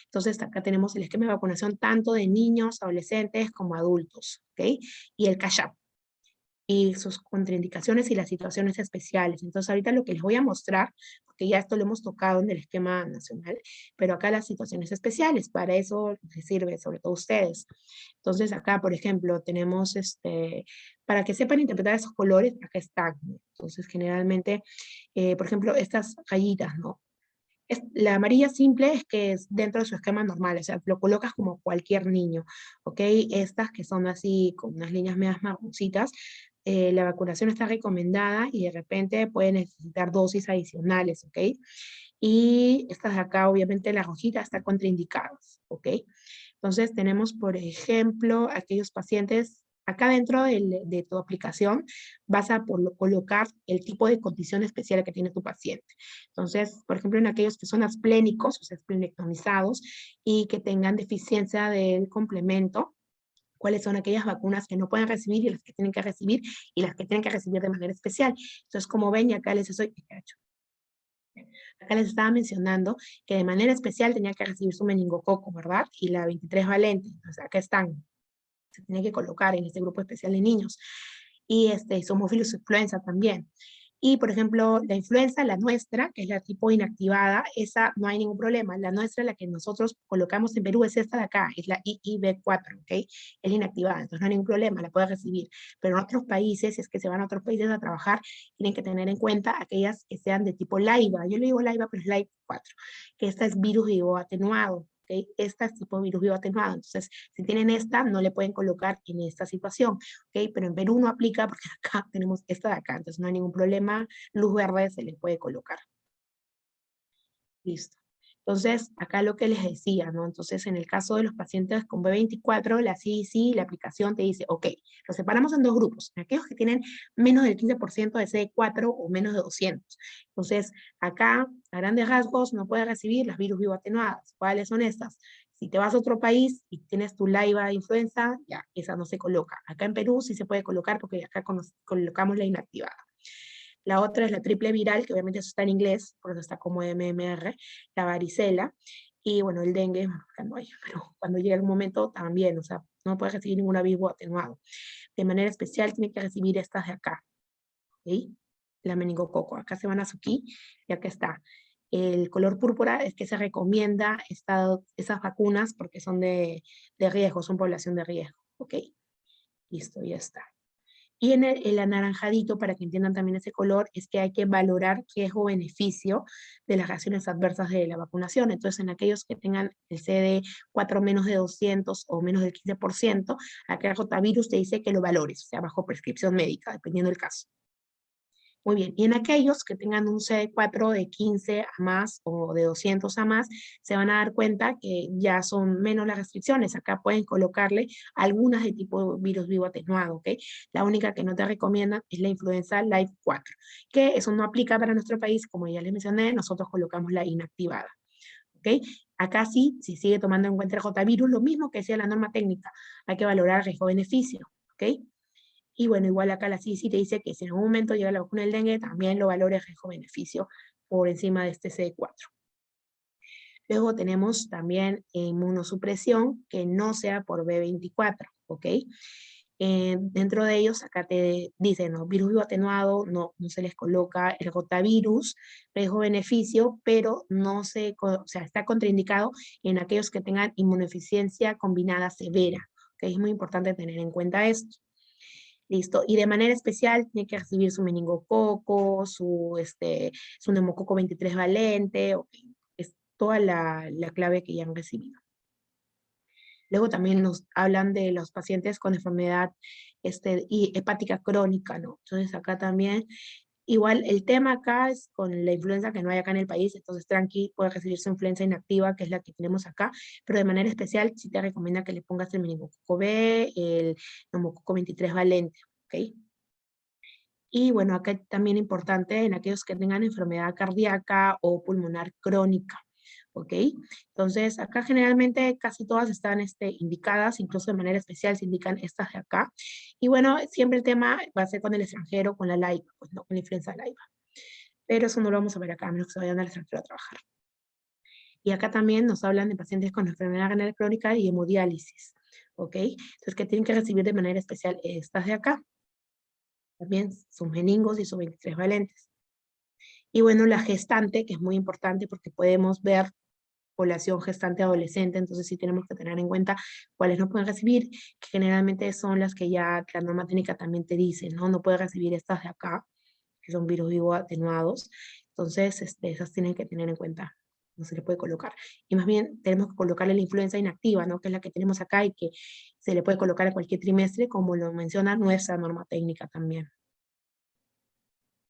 Entonces, acá tenemos el esquema de vacunación tanto de niños, adolescentes, como adultos, ¿ok? Y el catch-up y sus contraindicaciones y las situaciones especiales. Entonces, ahorita lo que les voy a mostrar, porque ya esto lo hemos tocado en el esquema nacional, pero acá las situaciones especiales, para eso les sirve, sobre todo a ustedes. Entonces, acá, por ejemplo, tenemos, para que sepan interpretar esos colores, acá están, ¿no? Entonces, generalmente, por ejemplo, estas rayitas, ¿no? La amarilla simple es que es dentro de su esquema normal, o sea, lo colocas como cualquier niño, ¿ok? Estas que son así, con unas líneas medias marroncitas, la vacunación está recomendada y de repente puede necesitar dosis adicionales, ¿ok? Y estas de acá, obviamente, las rojitas están contraindicadas, ¿ok? Entonces tenemos, por ejemplo, aquellos pacientes, acá dentro de tu aplicación vas a colocar el tipo de condición especial que tiene tu paciente. Entonces, por ejemplo, en aquellos que son asplénicos, o sea, esplenectomizados, y que tengan deficiencia del complemento, cuáles son aquellas vacunas que no pueden recibir y las que tienen que recibir, y las que tienen que recibir de manera especial. Entonces, como ven, y acá les estoy... Acá les estaba mencionando que de manera especial tenía que recibir su meningococo, ¿verdad? Y la 23 valente. Entonces, acá están. Se tiene que colocar en este grupo especial de niños. Y su Haemophilus influenza también. Y, por ejemplo, la influenza, la nuestra, que es la tipo inactivada, esa no hay ningún problema. La nuestra, la que nosotros colocamos en Perú, es esta de acá, es la IIB4, ¿ok? Es la inactivada, entonces no hay ningún problema, la puede recibir. Pero en otros países, si es que se van a otros países a trabajar, tienen que tener en cuenta aquellas que sean de tipo LAIVA. Yo le digo LAIVA, pero es LAIV4, que esta es virus vivo atenuado. ¿Okay? Esta es tipo virus vivo atenuado. Entonces, si tienen esta, no le pueden colocar en esta situación. ¿Okay? Pero en Perú no aplica porque acá tenemos esta de acá. Entonces, no hay ningún problema. Luz verde se le puede colocar. Listo. Entonces, acá lo que les decía, ¿no? Entonces, en el caso de los pacientes con B24, la CDC, la aplicación te dice, ok, los separamos en dos grupos. Aquellos que tienen menos del 15% de CD4 o menos de 200. Entonces, acá, a grandes rasgos, no puedes recibir las virus vivo atenuadas. ¿Cuáles son estas? Si te vas a otro país y tienes tu LAIVA de influenza, ya, esa no se coloca. Acá en Perú sí se puede colocar porque acá colocamos la inactivada. La otra es la triple viral, que obviamente eso está en inglés, por eso está como MMR, la varicela, y bueno, el dengue, acá no hay, pero cuando llegue el momento también, o sea, no puede recibir ningún aviso atenuado. De manera especial tiene que recibir estas de acá, ¿ok? La meningococo, acá se van a Suki, y acá está. El color púrpura es que se recomienda esas vacunas porque son de riesgo, son población de riesgo, ¿ok? Listo, ya está. Y en el anaranjadito, para que entiendan también ese color, es que hay que valorar riesgo-beneficio de las reacciones adversas de la vacunación. Entonces, en aquellos que tengan el CD4 menos de 200 o menos del 15%, acá el rotavirus te dice que lo valores, o sea, bajo prescripción médica, dependiendo del caso. Muy bien, y en aquellos que tengan un CD4 de 15 a más o de 200 a más, se van a dar cuenta que ya son menos las restricciones. Acá pueden colocarle algunas de tipo virus vivo atenuado, ¿ok? La única que no te recomiendan es la influenza Live 4, que eso no aplica para nuestro país, como ya les mencioné, nosotros colocamos la inactivada, ¿ok? Acá sí, si sigue tomando en cuenta el rotavirus, lo mismo que decía la norma técnica, hay que valorar riesgo-beneficio, ¿ok? Y bueno, igual acá la CDC te dice que si en algún momento llega la vacuna del dengue, también lo valore riesgo-beneficio por encima de este CD4. Luego tenemos también inmunosupresión que no sea por B24, ¿ok? Dentro de ellos, acá te dicen, ¿no? Virus vivo atenuado, no se les coloca el rotavirus, riesgo-beneficio, pero no se, o sea, está contraindicado en aquellos que tengan inmunodeficiencia combinada severa, ¿ok? Es muy importante tener en cuenta esto. Listo, y de manera especial tiene que recibir su meningococo, su neumococo 23 valente, es toda la clave que ya han recibido. Luego también nos hablan de los pacientes con enfermedad y hepática crónica, ¿no? Entonces acá también, igual el tema acá es con la influenza que no hay acá en el país, entonces tranqui, puede recibir su influenza inactiva, que es la que tenemos acá, pero de manera especial sí te recomienda que le pongas el meningococo B, el neumococo 23 valente, ¿ok? Y bueno, acá también importante en aquellos que tengan enfermedad cardíaca o pulmonar crónica, ¿ok? Entonces, acá generalmente casi todas están indicadas, incluso de manera especial se indican estas de acá. Y bueno, siempre el tema va a ser con el extranjero, con la laiva, pues no con la influenza laiva. Pero eso no lo vamos a ver acá, a menos que se vayan al extranjero a trabajar. Y acá también nos hablan de pacientes con enfermedad renal crónica y hemodiálisis, ¿ok? Entonces, que tienen que recibir de manera especial estas de acá. También sus meningos y sus 23 valentes. Y bueno, la gestante, que es muy importante porque podemos ver población gestante adolescente, entonces sí tenemos que tener en cuenta cuáles no pueden recibir, que generalmente son las que ya la norma técnica también te dice, ¿no? No puede recibir estas de acá, que son virus vivo atenuados, entonces esas tienen que tener en cuenta, no se le puede colocar. Y más bien tenemos que colocarle la influenza inactiva, ¿no? Que es la que tenemos acá y que se le puede colocar a cualquier trimestre, como lo menciona nuestra norma técnica también.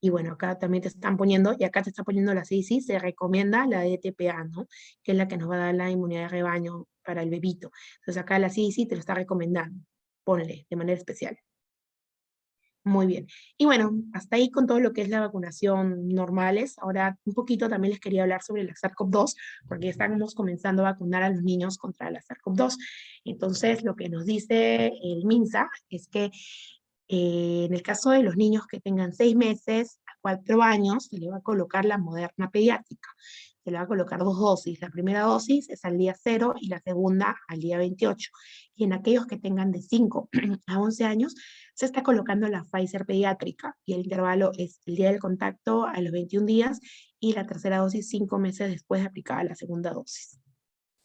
Y bueno, acá también te están poniendo, y acá te está poniendo la CICI, se recomienda la DTPA, ¿no? Que es la que nos va a dar la inmunidad de rebaño para el bebito. Entonces acá la CICI te lo está recomendando. Ponle de manera especial. Muy bien. Y bueno, hasta ahí con todo lo que es la vacunación normales. Ahora un poquito también les quería hablar sobre la SARS-CoV-2, porque estamos comenzando a vacunar a los niños contra la SARS-CoV-2. Entonces, lo que nos dice el MINSA es que en el caso de los niños que tengan 6 meses a 4 años, se le va a colocar la Moderna pediátrica. Se le va a colocar 2 dosis. La primera dosis es al día 0 y la segunda al día 28. Y en aquellos que tengan de 5 a 11 años, se está colocando la Pfizer pediátrica y el intervalo es el día del contacto a los 21 días y la tercera dosis 5 meses después de aplicada la segunda dosis.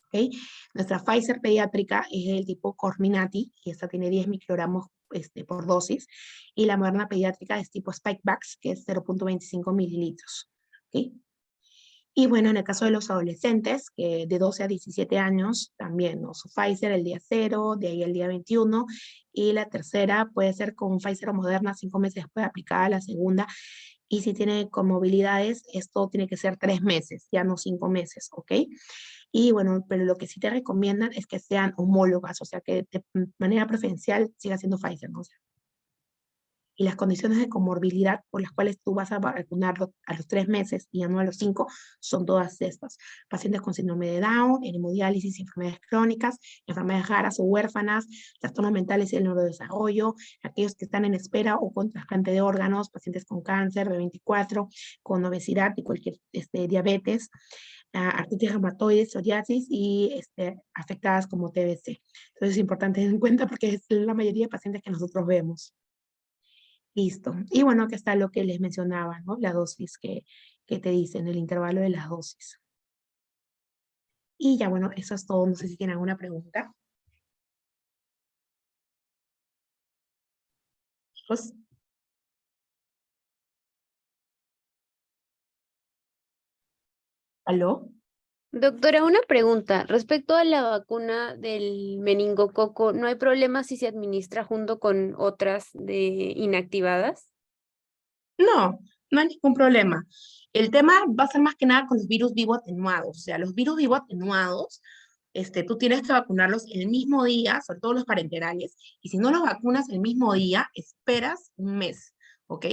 ¿Okay? Nuestra Pfizer pediátrica es del tipo Comirnaty y esta tiene 10 microgramos por dosis, y la Moderna pediátrica es tipo Spikevax, que es 0.25 mililitros. ¿Okay? Y bueno, en el caso de los adolescentes, que de 12 a 17 años, también, ¿no? Su Pfizer el día 0, de ahí el día 21, y la tercera puede ser con Pfizer o Moderna 5 meses después de aplicada la segunda, y si tiene comorbilidades, esto tiene que ser 3 meses, ya no 5 meses, ¿ok? Y bueno, pero lo que sí te recomiendan es que sean homólogas, o sea, que de manera preferencial siga siendo Pfizer, ¿no? Y las condiciones de comorbilidad por las cuales tú vas a vacunarlo a los 3 meses y ya no a los 5 son todas estas. Pacientes con síndrome de Down, hemodiálisis, enfermedades crónicas, enfermedades raras o huérfanas, trastornos mentales y el neurodesarrollo, aquellos que están en espera o con trasplante de órganos, pacientes con cáncer de 24, con obesidad y cualquier diabetes, artritis reumatoide, psoriasis y afectadas como TBC. Entonces es importante tener en cuenta porque es la mayoría de pacientes que nosotros vemos. Listo. Y bueno, aquí está lo que les mencionaba, ¿no? La dosis que te dicen, el intervalo de las dosis. Y ya, bueno, eso es todo. No sé si tienen alguna pregunta. Chicos. ¿Aló? Doctora, una pregunta. Respecto a la vacuna del meningococo, ¿no hay problema si se administra junto con otras inactivadas? No, no hay ningún problema. El tema va a ser más que nada con los virus vivo atenuados. O sea, los virus vivo atenuados, tú tienes que vacunarlos el mismo día, sobre todo los parenterales, y si no los vacunas el mismo día, esperas un mes, ¿ok?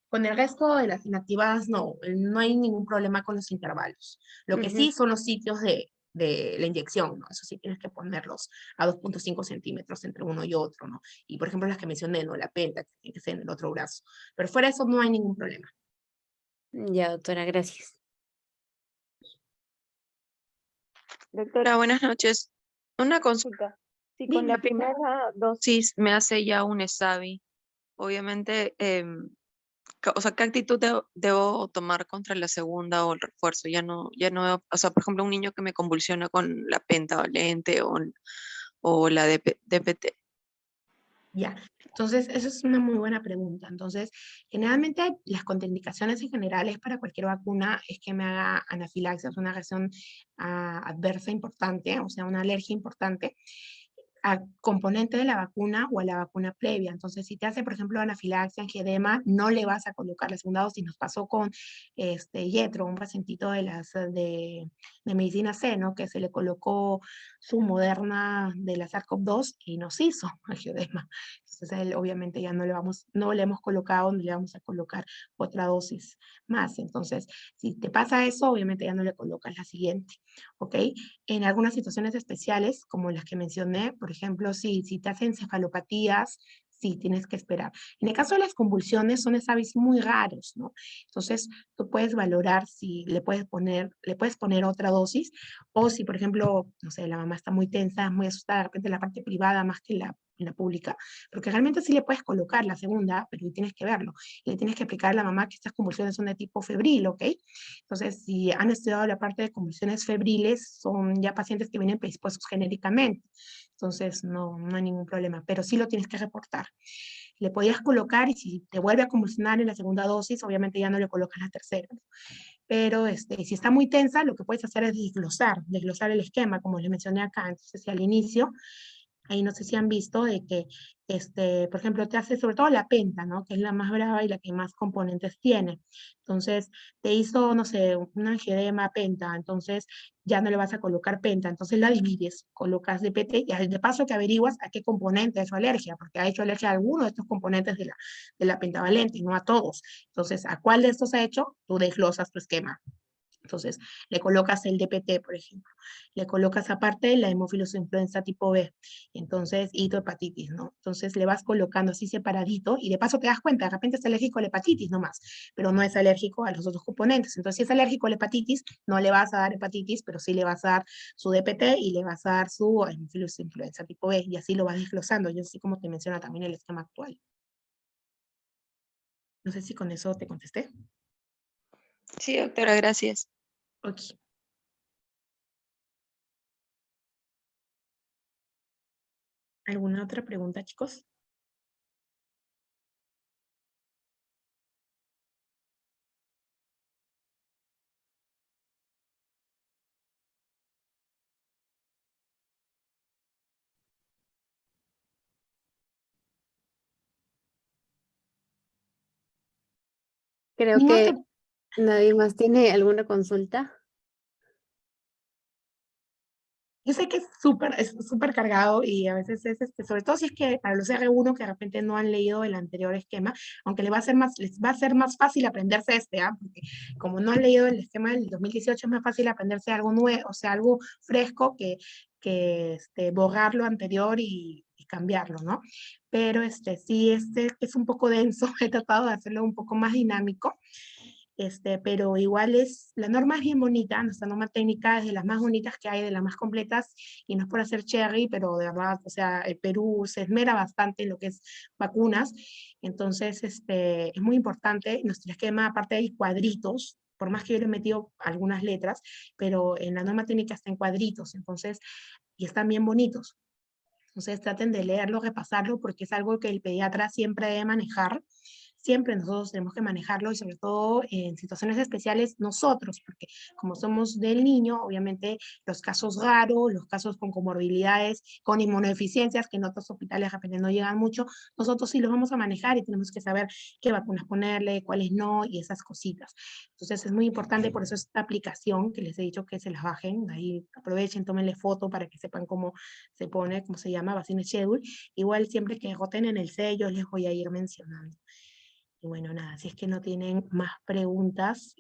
Con el resto de las inactivadas, no hay ningún problema con los intervalos. Lo que sí son los sitios de la inyección, ¿no? Eso sí tienes que ponerlos a 2.5 centímetros entre uno y otro, ¿no? Y por ejemplo las que mencioné, ¿no? La penta, que tiene que ser en el otro brazo. Pero fuera de eso no hay ningún problema. Ya, doctora, gracias. Doctora, buenas noches. Una consulta. Si con Dime. la primera dosis me hace ya un ESAVI, obviamente, o sea, ¿qué actitud debo tomar contra la segunda o el refuerzo? O sea, por ejemplo, un niño que me convulsiona con la pentavalente o la DPT. Ya, entonces esa es una muy buena pregunta. Entonces, generalmente las contraindicaciones en generales para cualquier vacuna es que me haga anafilaxia, es una reacción adversa importante, o sea, una alergia importante. a componente de la vacuna o a la vacuna previa. Entonces, si te hace, por ejemplo, anafilaxia, angioedema, no le vas a colocar la segunda dosis. Nos pasó con Yetro, un pacientito de medicina C, ¿no? Que se le colocó su Moderna de la SARS-CoV-2 y nos hizo angioedema. Entonces, a él obviamente ya no le hemos colocado, no le vamos a colocar otra dosis más. Entonces, si te pasa eso, obviamente ya no le colocas la siguiente, ¿ok? En algunas situaciones especiales, como las que mencioné, por ejemplo, si te hacen cefalopatías, sí, tienes que esperar. En el caso de las convulsiones, son SAVIs muy raros, ¿no? Entonces, tú puedes valorar si le puedes poner otra dosis, o si, por ejemplo, no sé, la mamá está muy tensa, muy asustada, de repente la parte privada más que en la pública, porque realmente sí le puedes colocar la segunda, pero tienes que verlo. Y le tienes que explicar a la mamá que estas convulsiones son de tipo febril, ¿ok? Entonces, si han estudiado la parte de convulsiones febriles, son ya pacientes que vienen predispuestos genéricamente. Entonces, no hay ningún problema, pero sí lo tienes que reportar. Le podías colocar y si te vuelve a convulsionar en la segunda dosis, obviamente ya no le colocas la tercera. Pero si está muy tensa, lo que puedes hacer es desglosar el esquema, como les mencioné acá. Entonces, si al inicio, ahí no sé si han visto de que, por ejemplo, te hace sobre todo la penta, ¿no? Que es la más brava y la que más componentes tiene. Entonces, te hizo, no sé, un angioedema penta, entonces ya no le vas a colocar penta, entonces la divides, colocas DPT y de paso que averiguas a qué componente ha hecho alergia, porque ha hecho alergia a alguno de estos componentes de la pentavalente y no a todos. Entonces, ¿a cuál de estos ha hecho? Tú desglosas tu esquema. Entonces, le colocas el DPT, por ejemplo. Le colocas aparte la hemófilos influenza tipo B. Entonces, hepatitis, ¿no? Entonces, le vas colocando así separadito y de paso te das cuenta, de repente es alérgico a la hepatitis nomás, pero no es alérgico a los otros componentes. Entonces, si es alérgico a la hepatitis, no le vas a dar hepatitis, pero sí le vas a dar su DPT y le vas a dar su hemófilos influenza tipo B. Y así lo vas desglosando. Y así como te menciona también el esquema actual. No sé si con eso te contesté. Sí, doctora, gracias. Ok. ¿Alguna otra pregunta, chicos? Creo Ninguna que otra. nadie más tiene alguna consulta. Yo sé que es súper cargado y a veces es, sobre todo si es que para los R1 que de repente no han leído el anterior esquema, aunque les va a ser más fácil aprenderse porque como no han leído el esquema del 2018 es más fácil aprenderse algo nuevo, o sea, algo fresco que borrar lo anterior y cambiarlo, ¿no? Pero sí, es un poco denso, he tratado de hacerlo un poco más dinámico. Pero igual la norma es bien bonita, nuestra norma técnica es de las más bonitas que hay, de las más completas, y no es por hacer cherry, pero de verdad, o sea, el Perú se esmera bastante en lo que es vacunas, entonces es muy importante, nuestro esquema, aparte hay cuadritos, por más que yo le he metido algunas letras, pero en la norma técnica está en cuadritos, entonces, y están bien bonitos. Entonces traten de leerlo, repasarlo, porque es algo que el pediatra siempre debe manejar. Siempre nosotros tenemos que manejarlo y sobre todo en situaciones especiales nosotros, porque como somos del niño, obviamente los casos raros, los casos con comorbilidades, con inmunodeficiencias, que en otros hospitales de repente no llegan mucho, nosotros sí los vamos a manejar y tenemos que saber qué vacunas ponerle, cuáles no y esas cositas. Entonces es muy importante, por eso esta aplicación que les he dicho que se las bajen, ahí aprovechen, tómenle foto para que sepan cómo se pone, cómo se llama, Vaccine Schedule. Igual siempre que roten en el sello les voy a ir mencionando. Y bueno, nada, si es que no tienen más preguntas,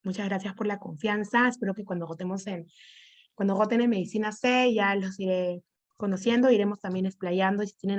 muchas gracias por la confianza. Espero que cuando roten en Medicina C ya los iré conociendo, iremos también explayando y si tienen